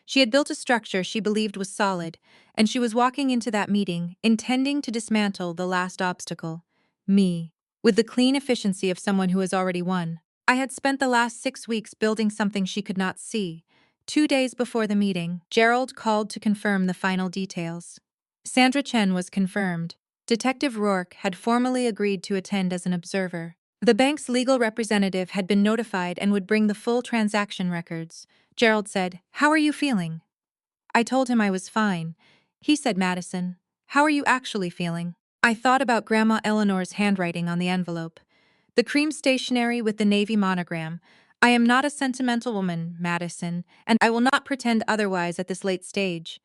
She had built a structure she believed was solid, and she was walking into that meeting, intending to dismantle the last obstacle, me, with the clean efficiency of someone who has already won. I had spent the last 6 weeks building something she could not see. 2 days before the meeting, Gerald called to confirm the final details. Sandra Chen was confirmed. Detective Rourke had formally agreed to attend as an observer. The bank's legal representative had been notified and would bring the full transaction records. Gerald said, "How are you feeling?" I told him I was fine. He said, "Madison, how are you actually feeling?" I thought about Grandma Eleanor's handwriting on the envelope. The cream stationery with the navy monogram. "I am not a sentimental woman, Madison, and I will not pretend otherwise at this late stage."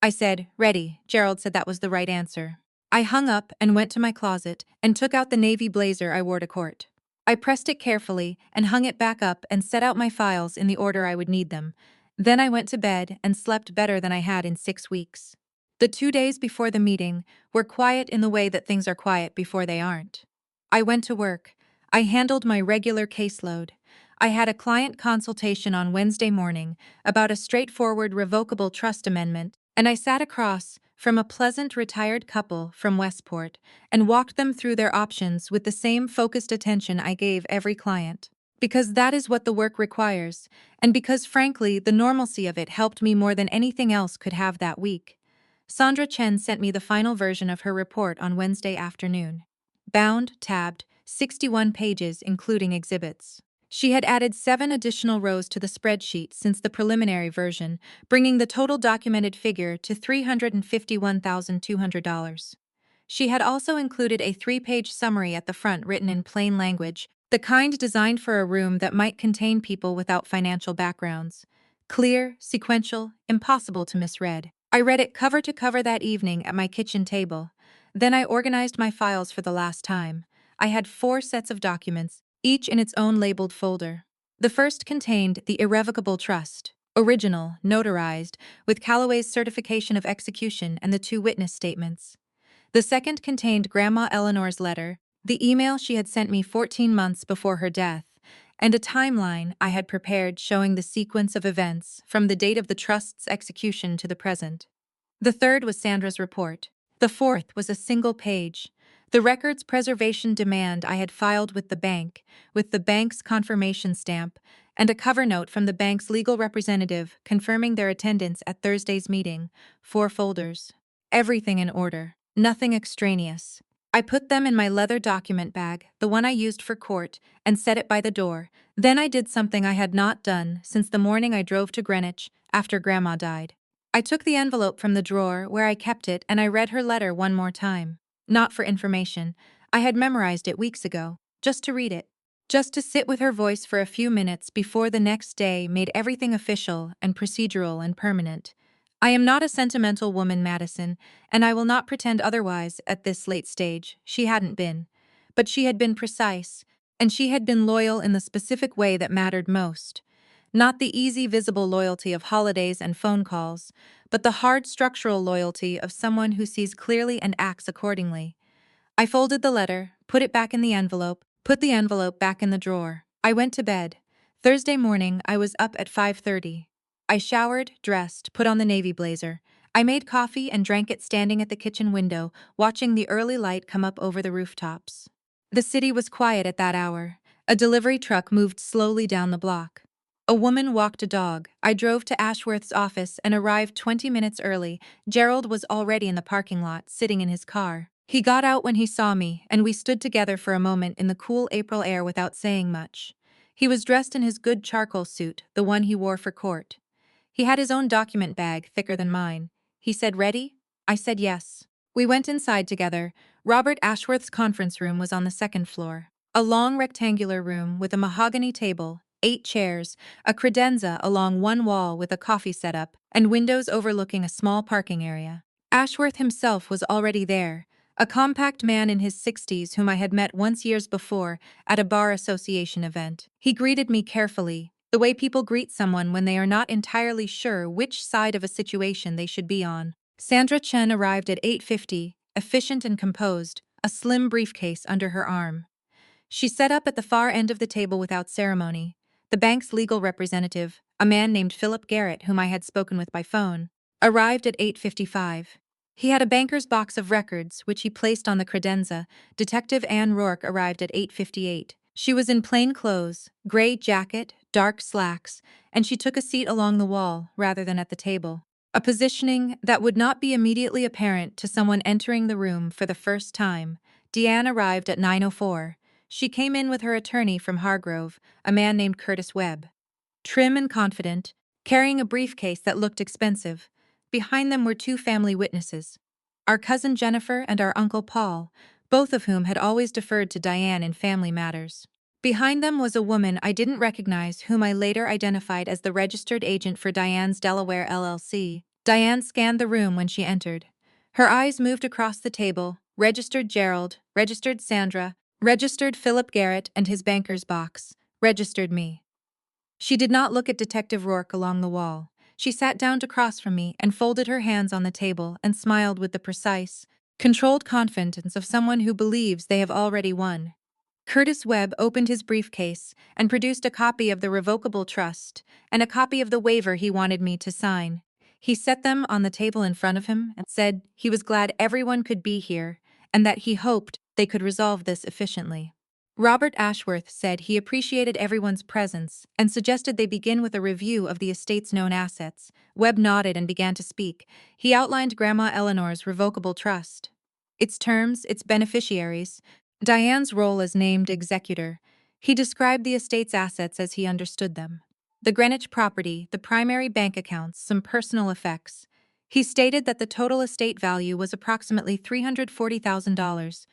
I said, "Ready." Gerald said that was the right answer. I hung up and went to my closet and took out the navy blazer I wore to court. I pressed it carefully and hung it back up and set out my files in the order I would need them. Then I went to bed and slept better than I had in 6 weeks. The 2 days before the meeting were quiet in the way that things are quiet before they aren't. I went to work. I handled my regular caseload. I had a client consultation on Wednesday morning about a straightforward revocable trust amendment, and I sat across from a pleasant retired couple from Westport and walked them through their options with the same focused attention I gave every client. Because that is what the work requires, and because frankly the normalcy of it helped me more than anything else could have that week. Sandra Chen sent me the final version of her report on Wednesday afternoon. Bound, tabbed, 61 pages including exhibits. She had added 7 additional rows to the spreadsheet since the preliminary version, bringing the total documented figure to $351,200. She had also included a 3-page summary at the front written in plain language, the kind designed for a room that might contain people without financial backgrounds. Clear, sequential, impossible to misread. I read it cover to cover that evening at my kitchen table. Then I organized my files for the last time. I had 4 sets of documents, each in its own labeled folder. The first contained the irrevocable trust, original, notarized, with Callaway's certification of execution and the 2 witness statements. The second contained Grandma Eleanor's letter, the email she had sent me 14 months before her death, and a timeline I had prepared showing the sequence of events from the date of the trust's execution to the present. The third was Sandra's report. The fourth was a single page, the records preservation demand I had filed with the bank's confirmation stamp, and a cover note from the bank's legal representative confirming their attendance at Thursday's meeting. 4 folders. Everything in order, nothing extraneous. I put them in my leather document bag, the one I used for court, and set it by the door. Then I did something I had not done since the morning I drove to Greenwich after Grandma died. I took the envelope from the drawer where I kept it and I read her letter one more time. Not for information. I had memorized it weeks ago, just to read it. Just to sit with her voice for a few minutes before the next day made everything official and procedural and permanent. I am not a sentimental woman, Madison, and I will not pretend otherwise at this late stage. She hadn't been. But she had been precise, and she had been loyal in the specific way that mattered most. Not the easy, visible loyalty of holidays and phone calls, but the hard structural loyalty of someone who sees clearly and acts accordingly. I folded the letter, put it back in the envelope, put the envelope back in the drawer. I went to bed. Thursday morning, I was up at 5:30. I showered, dressed, put on the navy blazer. I made coffee and drank it standing at the kitchen window, watching the early light come up over the rooftops. The city was quiet at that hour. A delivery truck moved slowly down the block. A woman walked a dog. I drove to Ashworth's office and arrived 20 minutes early. Gerald was already in the parking lot, sitting in his car. He got out when he saw me, and we stood together for a moment in the cool April air without saying much. He was dressed in his good charcoal suit, the one he wore for court. He had his own document bag, thicker than mine. He said, "Ready?" I said yes. We went inside together. Robert Ashworth's conference room was on the second floor. A long rectangular room with a mahogany table, 8 chairs, a credenza along one wall with a coffee setup, and windows overlooking a small parking area. Ashworth himself was already there, a compact man in his 60s whom I had met once years before at a bar association event. He greeted me carefully, the way people greet someone when they are not entirely sure which side of a situation they should be on. Sandra Chen arrived at 8:50, efficient and composed, a slim briefcase under her arm. She sat up at the far end of the table without ceremony. The bank's legal representative, a man named Philip Garrett whom I had spoken with by phone, arrived at 8:55. He had a banker's box of records, which he placed on the credenza. Detective Anne Rourke arrived at 8:58. She was in plain clothes, gray jacket, dark slacks, and she took a seat along the wall rather than at the table. A positioning that would not be immediately apparent to someone entering the room for the first time. Diane arrived at 9:04. She came in with her attorney from Hargrove, a man named Curtis Webb. Trim and confident, carrying a briefcase that looked expensive. Behind them were 2 family witnesses, our cousin Jennifer and our uncle Paul, both of whom had always deferred to Diane in family matters. Behind them was a woman I didn't recognize whom I later identified as the registered agent for Diane's Delaware LLC. Diane scanned the room when she entered. Her eyes moved across the table, registered Gerald, registered Sandra, registered Philip Garrett and his banker's box, registered me. She did not look at Detective Rourke along the wall. She sat down across from me and folded her hands on the table and smiled with the precise, controlled confidence of someone who believes they have already won. Curtis Webb opened his briefcase and produced a copy of the revocable trust and a copy of the waiver he wanted me to sign. He set them on the table in front of him and said he was glad everyone could be here and that he hoped they could resolve this efficiently. Robert Ashworth said he appreciated everyone's presence and suggested they begin with a review of the estate's known assets. Webb nodded and began to speak. He outlined Grandma Eleanor's revocable trust, its terms, its beneficiaries, Diane's role as named executor. He described the estate's assets as he understood them. The Greenwich property, the primary bank accounts, some personal effects. He stated that the total estate value was approximately $340,000,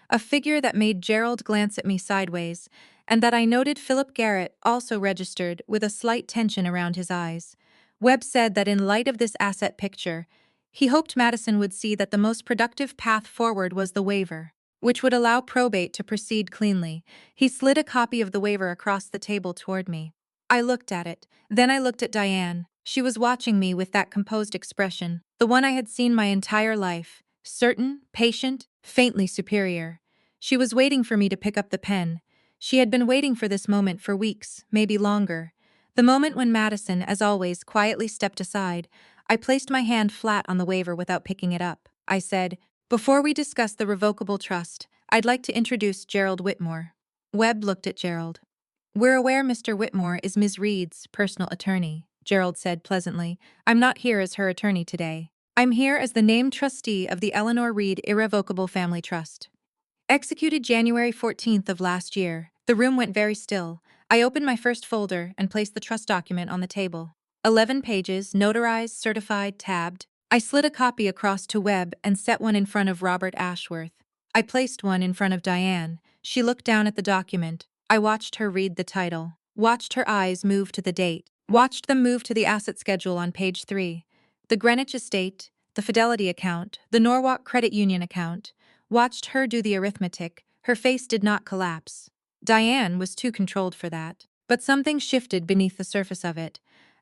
a figure that made Gerald glance at me sideways, and that I noted Philip Garrett also registered with a slight tension around his eyes. Webb said that in light of this asset picture, he hoped Madison would see that the most productive path forward was the waiver, which would allow probate to proceed cleanly. He slid a copy of the waiver across the table toward me. I looked at it. Then I looked at Diane. She was watching me with that composed expression, the one I had seen my entire life, certain, patient, faintly superior. She was waiting for me to pick up the pen. She had been waiting for this moment for weeks, maybe longer. The moment when Madison, as always, quietly stepped aside. I placed my hand flat on the waiver without picking it up. I said, "Before we discuss the revocable trust, I'd like to introduce Gerald Whitmore." Webb looked at Gerald. "We're aware Mr. Whitmore is Ms. Reed's personal attorney," Gerald said pleasantly. "I'm not here as her attorney today. I'm here as the named trustee of the Eleanor Reed Irrevocable Family Trust." Executed January 14th of last year. The room went very still. I opened my first folder and placed the trust document on the table. 11 pages, notarized, certified, tabbed. I slid a copy across to Webb and set one in front of Robert Ashworth. I placed one in front of Diane. She looked down at the document. I watched her read the title, watched her eyes move to the date, watched them move to the asset schedule on page 3. The Greenwich estate, the Fidelity account, the Norwalk Credit Union account. Watched her do the arithmetic. Her face did not collapse. Diane was too controlled for that. But something shifted beneath the surface of it.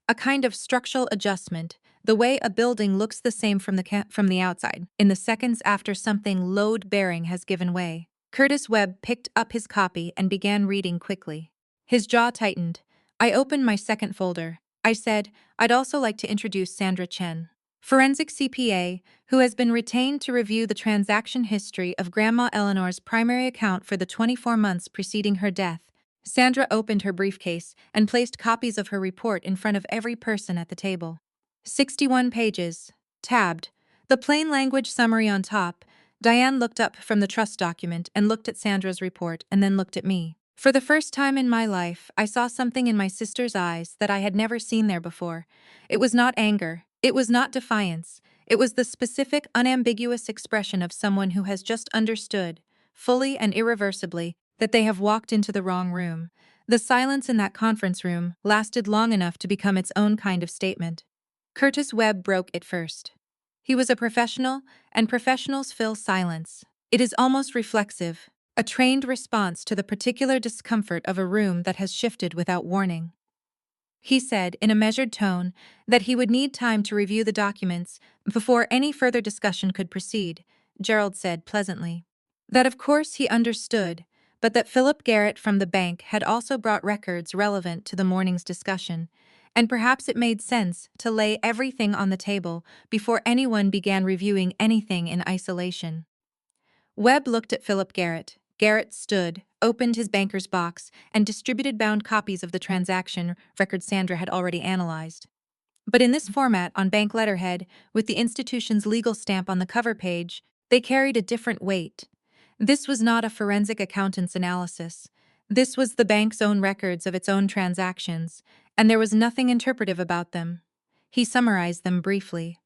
A kind of structural adjustment, the way a building looks the same from the outside, in the seconds after something load-bearing has given way. Curtis Webb picked up his copy and began reading quickly. His jaw tightened. I opened my second folder. I said, I'd also like to introduce Sandra Chen, forensic CPA, who has been retained to review the transaction history of Grandma Eleanor's primary account for the 24 months preceding her death. Sandra opened her briefcase and placed copies of her report in front of every person at the table. 61 pages. Tabbed. The plain language summary on top. Diane looked up from the trust document and looked at Sandra's report and then looked at me. For the first time in my life, I saw something in my sister's eyes that I had never seen there before. It was not anger. It was not defiance. It was the specific, unambiguous expression of someone who has just understood, fully and irreversibly, that they have walked into the wrong room. The silence in that conference room lasted long enough to become its own kind of statement. Curtis Webb broke it first. He was a professional, and professionals fill silence. It is almost reflexive, a trained response to the particular discomfort of a room that has shifted without warning. He said, in a measured tone, that he would need time to review the documents before any further discussion could proceed. Gerald said pleasantly. That of course he understood, but that Philip Garrett from the bank had also brought records relevant to the morning's discussion, and perhaps it made sense to lay everything on the table before anyone began reviewing anything in isolation. Webb looked at Philip Garrett. Garrett stood, opened his banker's box, and distributed bound copies of the transaction record Sandra had already analyzed. But in this format, on bank letterhead, with the institution's legal stamp on the cover page, they carried a different weight. This was not a forensic accountant's analysis. This was the bank's own records of its own transactions, and there was nothing interpretive about them. He summarized them briefly.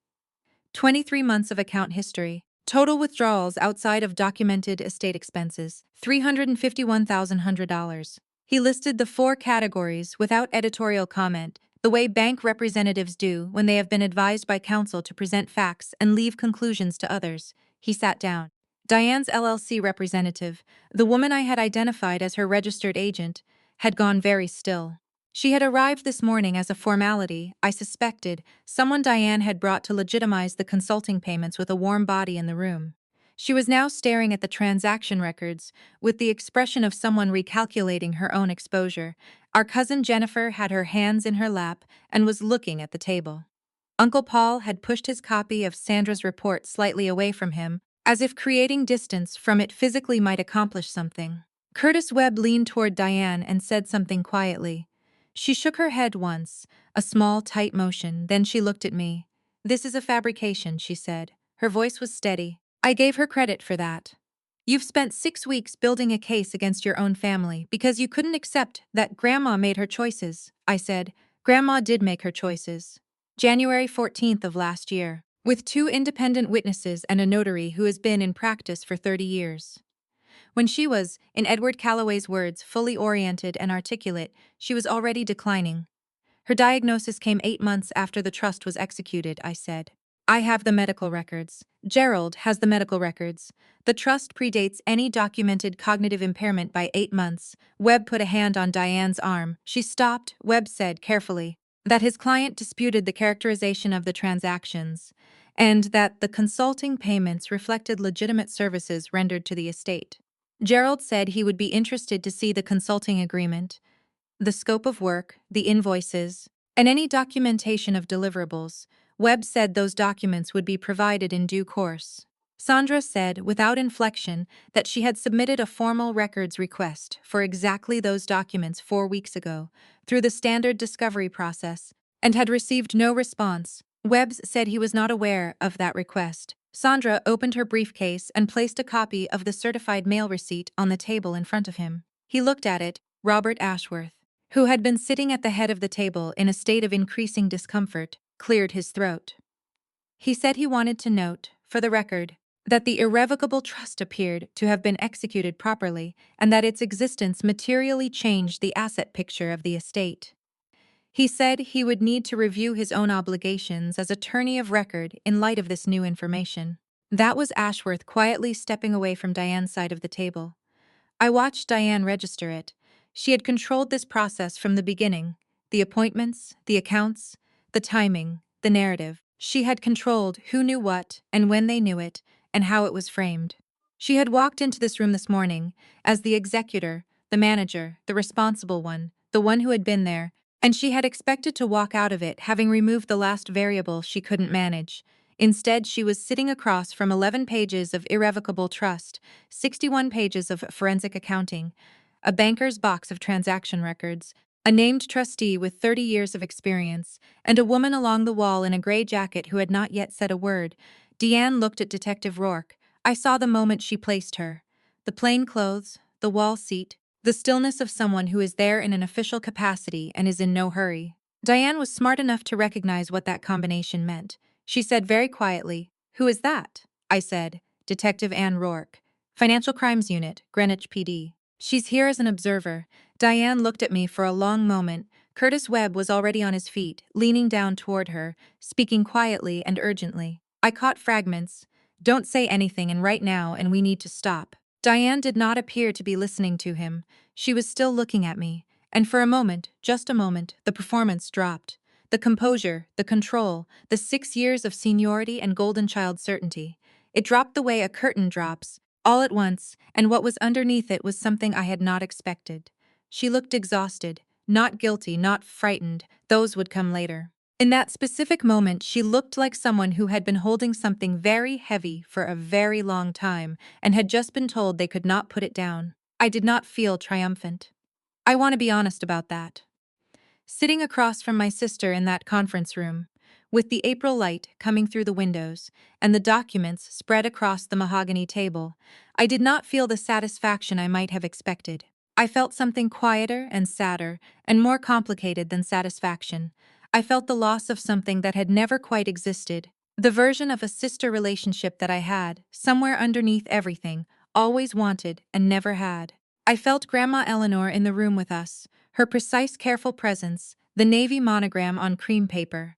23 months of account history. Total withdrawals outside of documented estate expenses, $351,100. He listed the 4 categories without editorial comment, the way bank representatives do when they have been advised by counsel to present facts and leave conclusions to others. He sat down. Diane's LLC representative, the woman I had identified as her registered agent, had gone very still. She had arrived this morning as a formality, I suspected, someone Diane had brought to legitimize the consulting payments with a warm body in the room. She was now staring at the transaction records with the expression of someone recalculating her own exposure. Our cousin Jennifer had her hands in her lap and was looking at the table. Uncle Paul had pushed his copy of Sandra's report slightly away from him, as if creating distance from it physically might accomplish something. Curtis Webb leaned toward Diane and said something quietly. She shook her head once, a small, tight motion, then she looked at me. This is a fabrication, she said. Her voice was steady. I gave her credit for that. You've spent 6 weeks building a case against your own family because you couldn't accept that Grandma made her choices, I said. Grandma did make her choices. January 14th of last year, with 2 independent witnesses and a notary who has been in practice for 30 years. When she was, in Edward Calloway's words, fully oriented and articulate, she was already declining. Her diagnosis came 8 months after the trust was executed, I said. I have the medical records. Gerald has the medical records. The trust predates any documented cognitive impairment by 8 months. Webb put a hand on Diane's arm. She stopped, Webb said carefully, that his client disputed the characterization of the transactions, and that the consulting payments reflected legitimate services rendered to the estate. Gerald said he would be interested to see the consulting agreement, the scope of work, the invoices, and any documentation of deliverables. Webb said those documents would be provided in due course. Sandra said, without inflection, that she had submitted a formal records request for exactly those documents 4 weeks ago, through the standard discovery process, and had received no response. Webb said he was not aware of that request. Sandra opened her briefcase and placed a copy of the certified mail receipt on the table in front of him. He looked at it. Robert Ashworth, who had been sitting at the head of the table in a state of increasing discomfort, cleared his throat. He said he wanted to note, for the record, that the irrevocable trust appeared to have been executed properly and that its existence materially changed the asset picture of the estate. He said he would need to review his own obligations as attorney of record in light of this new information. That was Ashworth quietly stepping away from Diane's side of the table. I watched Diane register it. She had controlled this process from the beginning. The appointments, the accounts, the timing, the narrative. She had controlled who knew what and when they knew it and how it was framed. She had walked into this room this morning as the executor, the manager, the responsible one, the one who had been there, and she had expected to walk out of it having removed the last variable she couldn't manage. Instead, she was sitting across from 11 pages of irrevocable trust, 61 pages of forensic accounting, a banker's box of transaction records, a named trustee with 30 years of experience, and a woman along the wall in a gray jacket who had not yet said a word. Diane looked at Detective Rourke. I saw the moment she placed her. The plain clothes, the wall seat, the stillness of someone who is there in an official capacity and is in no hurry. Diane was smart enough to recognize what that combination meant. She said very quietly, "Who is that?" I said, "Detective Ann Rourke, Financial Crimes Unit, Greenwich PD. She's here as an observer." Diane looked at me for a long moment. Curtis Webb was already on his feet, leaning down toward her, speaking quietly and urgently. I caught fragments. "Don't say anything and right now, and we need to stop." Diane did not appear to be listening to him. She was still looking at me, and for a moment, just a moment, the performance dropped. The composure, the control, the 6 years of seniority and golden child certainty. It dropped the way a curtain drops, all at once, and what was underneath it was something I had not expected. She looked exhausted, not guilty, not frightened. Those would come later. In that specific moment, she looked like someone who had been holding something very heavy for a very long time and had just been told they could not put it down. I did not feel triumphant. I want to be honest about that. Sitting across from my sister in that conference room, with the April light coming through the windows and the documents spread across the mahogany table, I did not feel the satisfaction I might have expected. I felt something quieter and sadder and more complicated than satisfaction. I felt the loss of something that had never quite existed, the version of a sister relationship that I had, somewhere underneath everything, always wanted and never had. I felt Grandma Eleanor in the room with us, her precise, careful presence, the navy monogram on cream paper.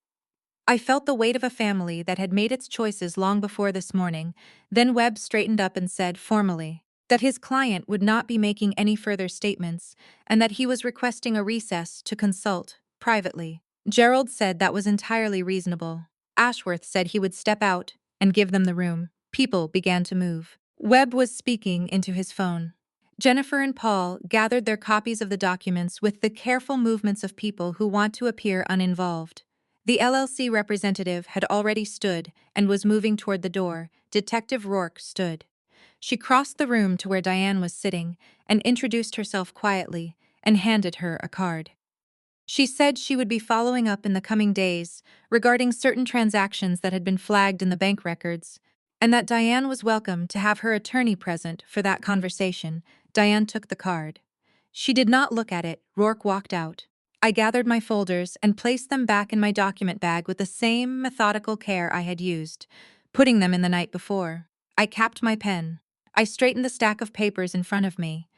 I felt the weight of a family that had made its choices long before this morning. Then Webb straightened up and said formally that his client would not be making any further statements and that he was requesting a recess to consult, privately. Gerald said that was entirely reasonable. Ashworth said he would step out and give them the room. People began to move. Webb was speaking into his phone. Jennifer and Paul gathered their copies of the documents with the careful movements of people who want to appear uninvolved. The LLC representative had already stood and was moving toward the door. Detective Rourke stood. She crossed the room to where Diane was sitting and introduced herself quietly and handed her a card. She said she would be following up in the coming days regarding certain transactions that had been flagged in the bank records, and that Diane was welcome to have her attorney present for that conversation. Diane took the card. She did not look at it. Rourke walked out. I gathered my folders and placed them back in my document bag with the same methodical care I had used, putting them in the night before. I capped my pen. I straightened the stack of papers in front of me.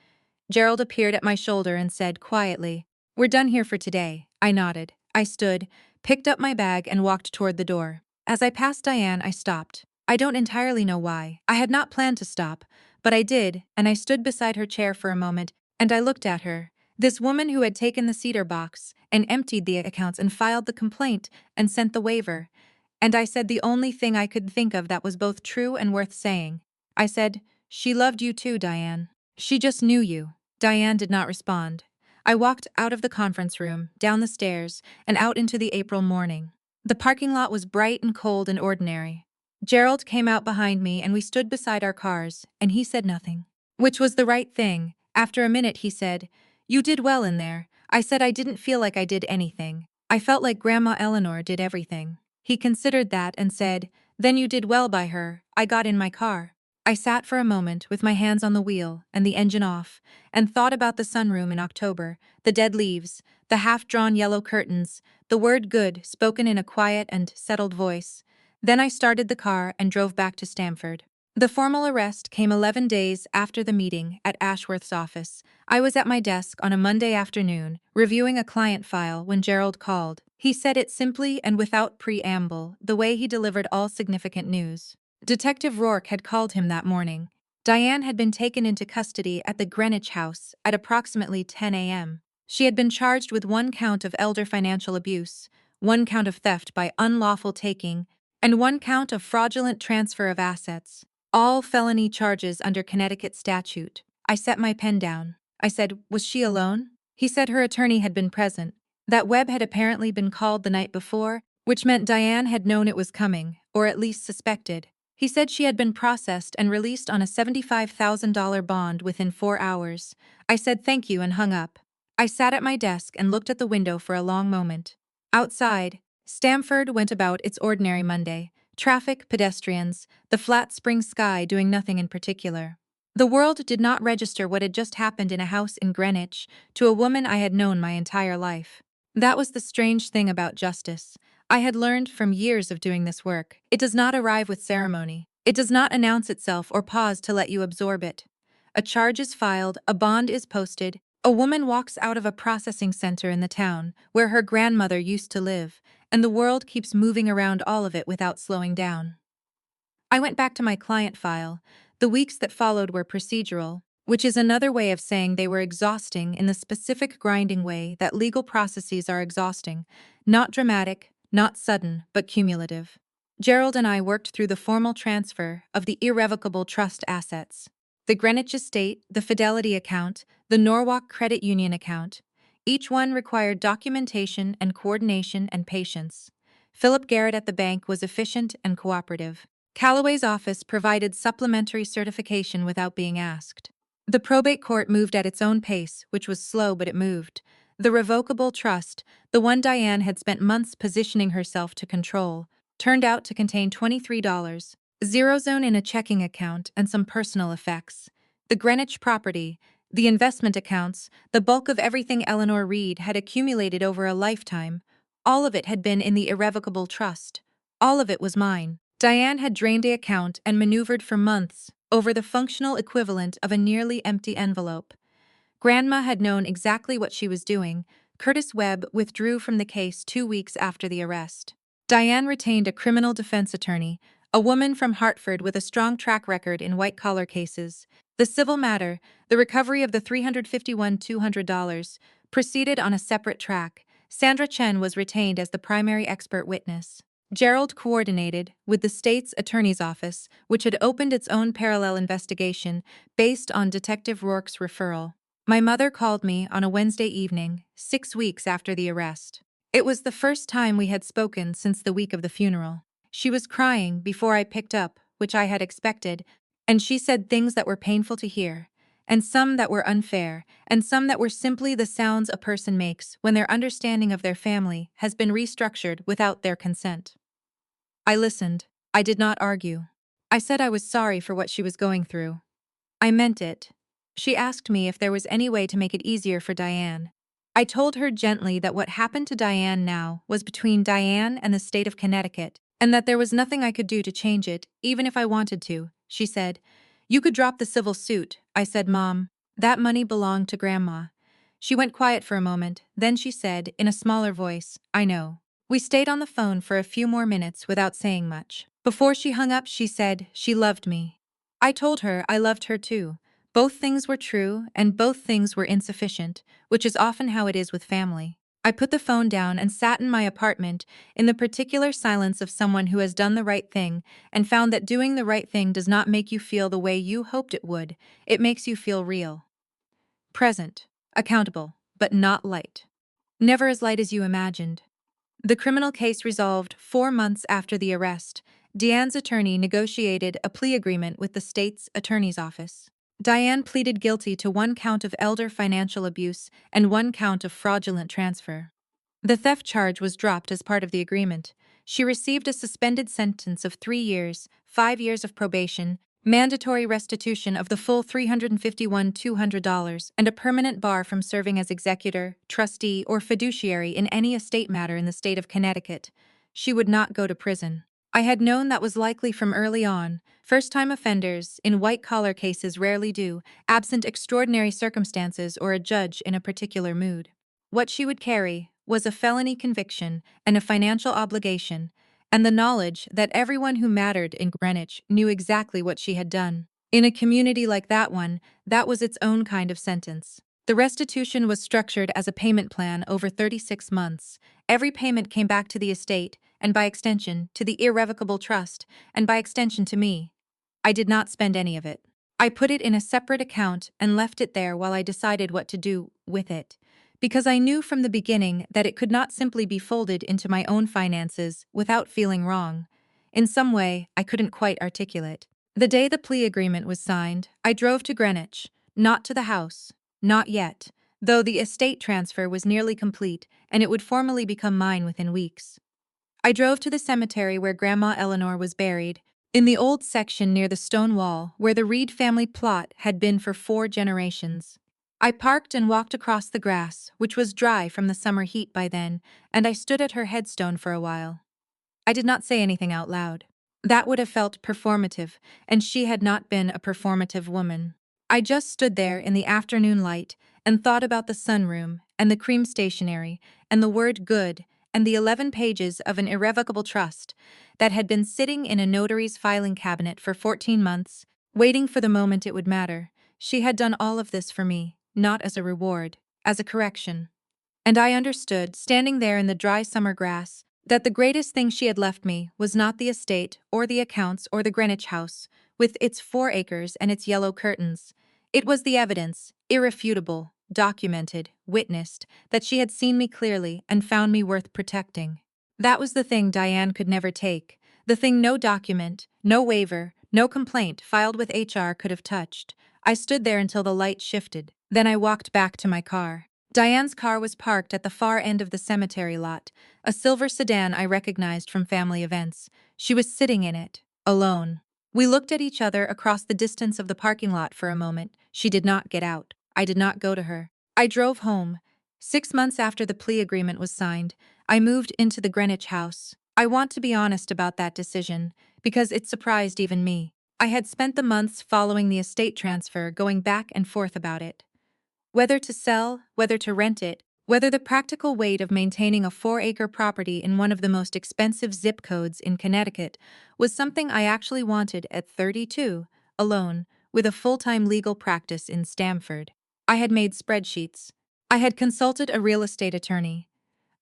Gerald appeared at my shoulder and said quietly, "We're done here for today." I nodded. I stood, picked up my bag and walked toward the door. As I passed Diane, I stopped. I don't entirely know why. I had not planned to stop, but I did, and I stood beside her chair for a moment, and I looked at her. This woman who had taken the cedar box and emptied the accounts and filed the complaint and sent the waiver. And I said the only thing I could think of that was both true and worth saying. I said, "She loved you too, Diane. She just knew you." Diane did not respond. I walked out of the conference room, down the stairs, and out into the April morning. The parking lot was bright and cold and ordinary. Gerald came out behind me and we stood beside our cars, and he said nothing. Which was the right thing. After a minute he said, "You did well in there." I said I didn't feel like I did anything. I felt like Grandma Eleanor did everything. He considered that and said, Then you did well by her. I got in my car. I sat for a moment with my hands on the wheel and the engine off, and thought about the sunroom in October, the dead leaves, the half-drawn yellow curtains, the word good spoken in a quiet and settled voice. Then I started the car and drove back to Stamford. The formal arrest came 11 days after the meeting at Ashworth's office. I was at my desk on a Monday afternoon, reviewing a client file when Gerald called. He said it simply and without preamble, the way he delivered all significant news. Detective Rourke had called him that morning. Diane had been taken into custody at the Greenwich house at approximately 10 a.m. She had been charged with 1 count of elder financial abuse, 1 count of theft by unlawful taking, and 1 count of fraudulent transfer of assets. All felony charges under Connecticut statute. I set my pen down. I said, was she alone? He said her attorney had been present, that Webb had apparently been called the night before, which meant Diane had known it was coming, or at least suspected. He said she had been processed and released on a $75,000 bond within 4 hours. I said thank you and hung up. I sat at my desk and looked at the window for a long moment. Outside, Stamford went about its ordinary Monday. Traffic, pedestrians, the flat spring sky doing nothing in particular. The world did not register what had just happened in a house in Greenwich to a woman I had known my entire life. That was the strange thing about justice. I had learned from years of doing this work. It does not arrive with ceremony. It does not announce itself or pause to let you absorb it. A charge is filed, a bond is posted, a woman walks out of a processing center in the town where her grandmother used to live, and the world keeps moving around all of it without slowing down. I went back to my client file. The weeks that followed were procedural, which is another way of saying they were exhausting in the specific grinding way that legal processes are exhausting, not dramatic, not sudden, but cumulative. Gerald and I worked through the formal transfer of the irrevocable trust assets. The Greenwich estate, the Fidelity account, the Norwalk Credit Union account. Each one required documentation and coordination and patience. Philip Garrett at the bank was efficient and cooperative. Calloway's office provided supplementary certification without being asked. The probate court moved at its own pace, which was slow but it moved. The revocable trust, the one Diane had spent months positioning herself to control, turned out to contain $23, zero-zone in a checking account, and some personal effects. The Greenwich property, the investment accounts, the bulk of everything Eleanor Reed had accumulated over a lifetime, all of it had been in the irrevocable trust. All of it was mine. Diane had drained the account and maneuvered for months over the functional equivalent of a nearly empty envelope. Grandma had known exactly what she was doing. Curtis Webb withdrew from the case 2 weeks after the arrest. Diane retained a criminal defense attorney, a woman from Hartford with a strong track record in white-collar cases. The civil matter, the recovery of the $351,200, proceeded on a separate track. Sandra Chen was retained as the primary expert witness. Gerald coordinated with the state's attorney's office, which had opened its own parallel investigation based on Detective Rourke's referral. My mother called me on a Wednesday evening, 6 weeks after the arrest. It was the first time we had spoken since the week of the funeral. She was crying before I picked up, which I had expected, and she said things that were painful to hear, and some that were unfair, and some that were simply the sounds a person makes when their understanding of their family has been restructured without their consent. I listened. I did not argue. I said I was sorry for what she was going through. I meant it. She asked me if there was any way to make it easier for Diane. I told her gently that what happened to Diane now was between Diane and the state of Connecticut, and that there was nothing I could do to change it, even if I wanted to. She said, "You could drop the civil suit." I said, "Mom, that money belonged to Grandma." She went quiet for a moment, then she said, in a smaller voice, "I know." We stayed on the phone for a few more minutes without saying much. Before she hung up, she said she loved me. I told her I loved her too. Both things were true, and both things were insufficient, which is often how it is with family. I put the phone down and sat in my apartment in the particular silence of someone who has done the right thing and found that doing the right thing does not make you feel the way you hoped it would. It makes you feel real. Present. Accountable. But not light. Never as light as you imagined. The criminal case resolved 4 months after the arrest. Diane's attorney negotiated a plea agreement with the state's attorney's office. Diane pleaded guilty to 1 count of elder financial abuse and 1 count of fraudulent transfer. The theft charge was dropped as part of the agreement. She received a suspended sentence of 3 years, 5 years of probation, mandatory restitution of the full $351,200, and a permanent bar from serving as executor, trustee, or fiduciary in any estate matter in the state of Connecticut. She would not go to prison. I had known that was likely from early on. First-time offenders, in white-collar cases, rarely do, absent extraordinary circumstances or a judge in a particular mood. What she would carry was a felony conviction and a financial obligation, and the knowledge that everyone who mattered in Greenwich knew exactly what she had done. In a community like that one, that was its own kind of sentence. The restitution was structured as a payment plan over 36 months. Every payment came back to the estate, and by extension, to the irrevocable trust, and by extension to me. I did not spend any of it. I put it in a separate account and left it there while I decided what to do with it, because I knew from the beginning that it could not simply be folded into my own finances without feeling wrong. In some way, I couldn't quite articulate. The day the plea agreement was signed, I drove to Greenwich, not to the house, not yet, though the estate transfer was nearly complete and it would formally become mine within weeks. I drove to the cemetery where Grandma Eleanor was buried, in the old section near the stone wall where the Reed family plot had been for 4 generations. I parked and walked across the grass, which was dry from the summer heat by then, and I stood at her headstone for a while. I did not say anything out loud. That would have felt performative, and she had not been a performative woman. I just stood there in the afternoon light and thought about the sunroom, and the cream stationery, and the word good, and the 11 pages of an irrevocable trust that had been sitting in a notary's filing cabinet for 14 months, waiting for the moment it would matter. She had done all of this for me, not as a reward, as a correction. And I understood, standing there in the dry summer grass, that the greatest thing she had left me was not the estate, or the accounts, or the Greenwich house, with its 4 acres and its yellow curtains. It was the evidence, irrefutable, documented, witnessed, that she had seen me clearly and found me worth protecting. That was the thing Diane could never take, the thing no document, no waiver, no complaint filed with HR could have touched. I stood there until the light shifted. Then I walked back to my car. Diane's car was parked at the far end of the cemetery lot, a silver sedan I recognized from family events. She was sitting in it, alone. We looked at each other across the distance of the parking lot for a moment. She did not get out. I did not go to her. I drove home. 6 months after the plea agreement was signed, I moved into the Greenwich house. I want to be honest about that decision, because it surprised even me. I had spent the months following the estate transfer going back and forth about it. Whether to sell, whether to rent it, whether the practical weight of maintaining a 4-acre property in one of the most expensive zip codes in Connecticut was something I actually wanted at 32, alone, with a full-time legal practice in Stamford. I had made spreadsheets. I had consulted a real estate attorney.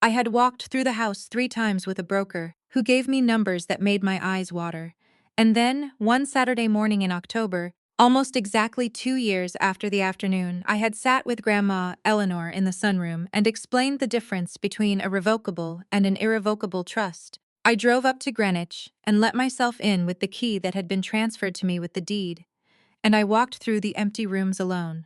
I had walked through the house 3 times with a broker who gave me numbers that made my eyes water. And then, one Saturday morning in October, almost exactly 2 years after the afternoon, I had sat with Grandma Eleanor in the sunroom and explained the difference between a revocable and an irrevocable trust. I drove up to Greenwich and let myself in with the key that had been transferred to me with the deed, and I walked through the empty rooms alone.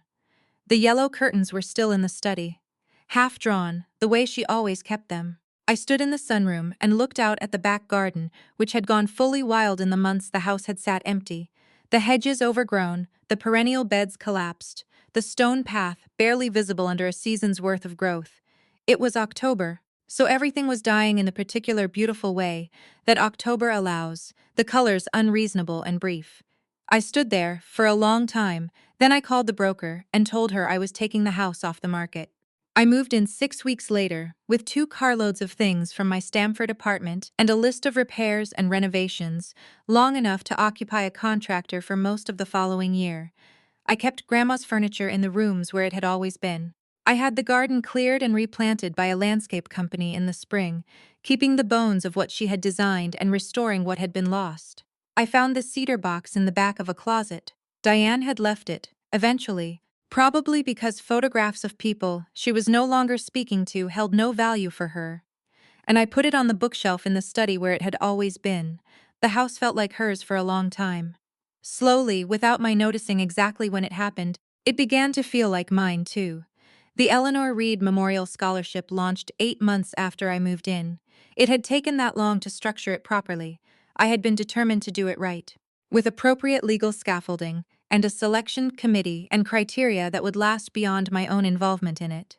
The yellow curtains were still in the study, half drawn, the way she always kept them. I stood in the sunroom and looked out at the back garden, which had gone fully wild in the months the house had sat empty. The hedges overgrown, the perennial beds collapsed, the stone path barely visible under a season's worth of growth. It was October, so everything was dying in the particular beautiful way that October allows, the colors unreasonable and brief. I stood there for a long time, then I called the broker and told her I was taking the house off the market. I moved in 6 weeks later, with 2 carloads of things from my Stamford apartment and a list of repairs and renovations, long enough to occupy a contractor for most of the following year. I kept Grandma's furniture in the rooms where it had always been. I had the garden cleared and replanted by a landscape company in the spring, keeping the bones of what she had designed and restoring what had been lost. I found the cedar box in the back of a closet. Diane had left it, eventually, probably because photographs of people she was no longer speaking to held no value for her. And I put it on the bookshelf in the study where it had always been. The house felt like hers for a long time. Slowly, without my noticing exactly when it happened, it began to feel like mine too. The Eleanor Reed Memorial Scholarship launched 8 months after I moved in. It had taken that long to structure it properly. I had been determined to do it right, with appropriate legal scaffolding and a selection committee and criteria that would last beyond my own involvement in it.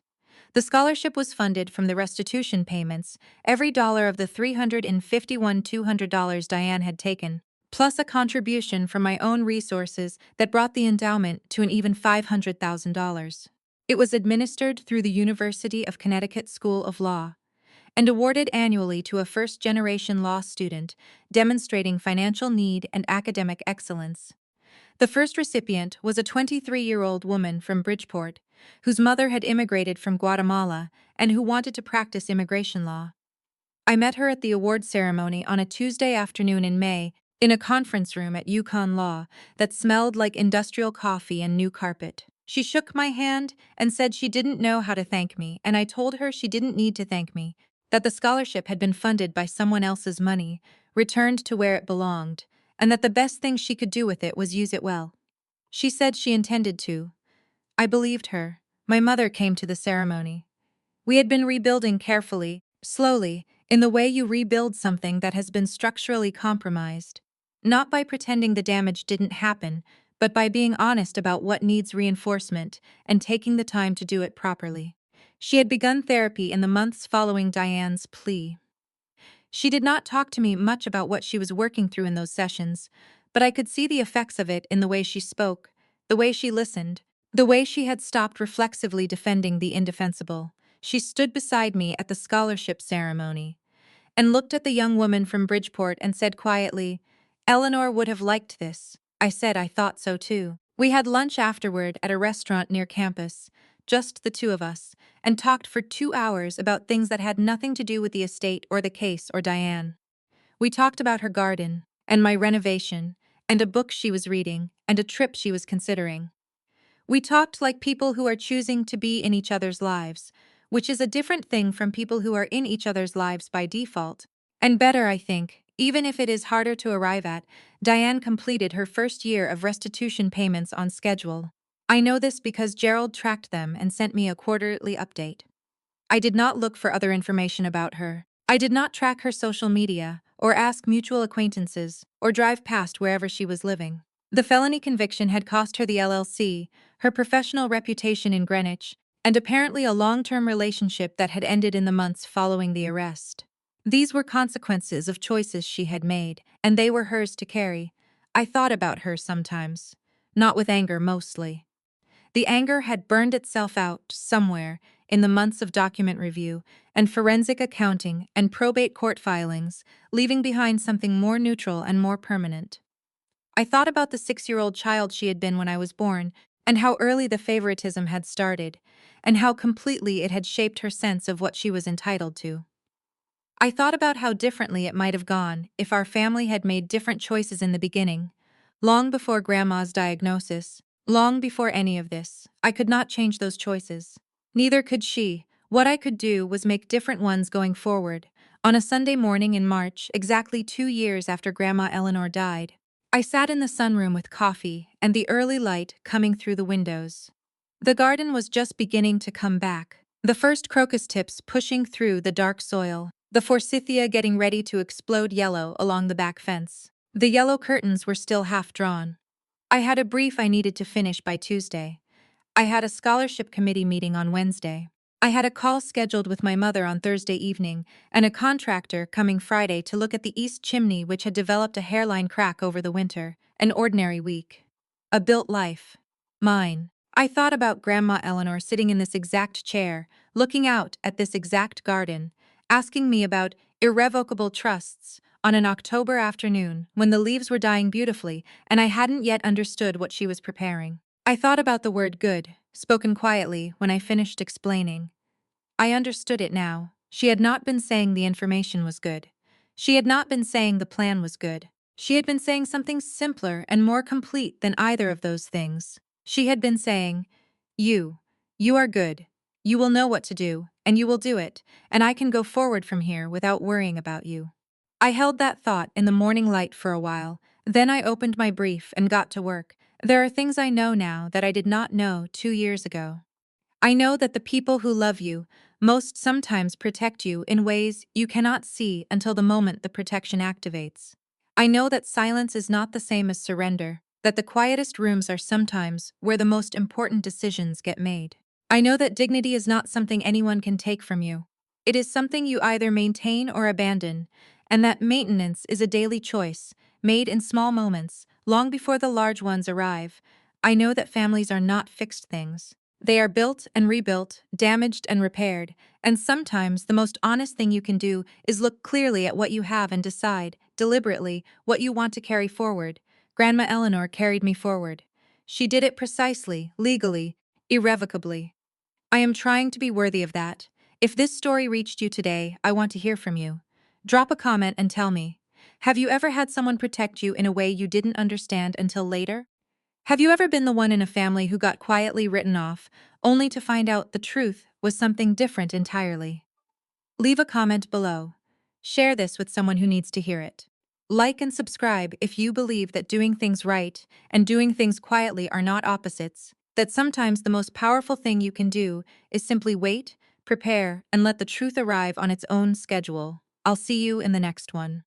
The scholarship was funded from the restitution payments, every dollar of the $351,200 Diane had taken, plus a contribution from my own resources that brought the endowment to an even $500,000. It was administered through the University of Connecticut School of Law and awarded annually to a first-generation law student demonstrating financial need and academic excellence. The first recipient was a 23-year-old woman from Bridgeport, whose mother had immigrated from Guatemala and who wanted to practice immigration law. I met her at the award ceremony on a Tuesday afternoon in May in a conference room at Yukon Law that smelled like industrial coffee and new carpet. She shook my hand and said she didn't know how to thank me, and I told her she didn't need to thank me, that the scholarship had been funded by someone else's money, returned to where it belonged, and that the best thing she could do with it was use it well. She said she intended to. I believed her. My mother came to the ceremony. We had been rebuilding carefully, slowly, in the way you rebuild something that has been structurally compromised. Not by pretending the damage didn't happen, but by being honest about what needs reinforcement and taking the time to do it properly. She had begun therapy in the months following Diane's plea. She did not talk to me much about what she was working through in those sessions, but I could see the effects of it in the way she spoke, the way she listened, the way she had stopped reflexively defending the indefensible. She stood beside me at the scholarship ceremony and looked at the young woman from Bridgeport and said quietly, "Eleanor would have liked this." I said I thought so too. We had lunch afterward at a restaurant near campus, just the two of us, and talked for 2 hours about things that had nothing to do with the estate or the case or Diane. We talked about her garden, and my renovation, and a book she was reading, and a trip she was considering. We talked like people who are choosing to be in each other's lives, which is a different thing from people who are in each other's lives by default. And better, I think, even if it is harder to arrive at, Diane completed her first year of restitution payments on schedule. I know this because Gerald tracked them and sent me a quarterly update. I did not look for other information about her. I did not track her social media, or ask mutual acquaintances, or drive past wherever she was living. The felony conviction had cost her the LLC, her professional reputation in Greenwich, and apparently a long-term relationship that had ended in the months following the arrest. These were consequences of choices she had made, and they were hers to carry. I thought about her sometimes. Not with anger mostly. The anger had burned itself out somewhere in the months of document review and forensic accounting and probate court filings, leaving behind something more neutral and more permanent. I thought about the 6-year-old child she had been when I was born, and how early the favoritism had started, and how completely it had shaped her sense of what she was entitled to. I thought about how differently it might have gone if our family had made different choices in the beginning, long before Grandma's diagnosis, long before any of this. I could not change those choices. Neither could she. What I could do was make different ones going forward. On a Sunday morning in March, exactly 2 years after Grandma Eleanor died, I sat in the sunroom with coffee and the early light coming through the windows. The garden was just beginning to come back, the first crocus tips pushing through the dark soil, the forsythia getting ready to explode yellow along the back fence. The yellow curtains were still half drawn. I had a brief I needed to finish by Tuesday. I had a scholarship committee meeting on Wednesday. I had a call scheduled with my mother on Thursday evening, and a contractor coming Friday to look at the east chimney which had developed a hairline crack over the winter. An ordinary week. A built life. Mine. I thought about Grandma Eleanor sitting in this exact chair, looking out at this exact garden, asking me about irrevocable trusts on an October afternoon when the leaves were dying beautifully and I hadn't yet understood what she was preparing. I thought about the word good, spoken quietly, when I finished explaining. I understood it now. She had not been saying the information was good. She had not been saying the plan was good. She had been saying something simpler and more complete than either of those things. She had been saying, You are good. You will know what to do, and you will do it, and I can go forward from here without worrying about you. I held that thought in the morning light for a while, then I opened my brief and got to work. There are things I know now that I did not know 2 years ago. I know that the people who love you most sometimes protect you in ways you cannot see until the moment the protection activates. I know that silence is not the same as surrender, that the quietest rooms are sometimes where the most important decisions get made. I know that dignity is not something anyone can take from you. It is something you either maintain or abandon, and that maintenance is a daily choice, made in small moments, long before the large ones arrive. I know that families are not fixed things. They are built and rebuilt, damaged and repaired, and sometimes the most honest thing you can do is look clearly at what you have and decide, deliberately, what you want to carry forward. Grandma Eleanor carried me forward. She did it precisely, legally, irrevocably. I am trying to be worthy of that. If this story reached you today, I want to hear from you. Drop a comment and tell me. Have you ever had someone protect you in a way you didn't understand until later? Have you ever been the one in a family who got quietly written off, only to find out the truth was something different entirely? Leave a comment below. Share this with someone who needs to hear it. Like and subscribe if you believe that doing things right and doing things quietly are not opposites, that sometimes the most powerful thing you can do is simply wait, prepare, and let the truth arrive on its own schedule. I'll see you in the next one.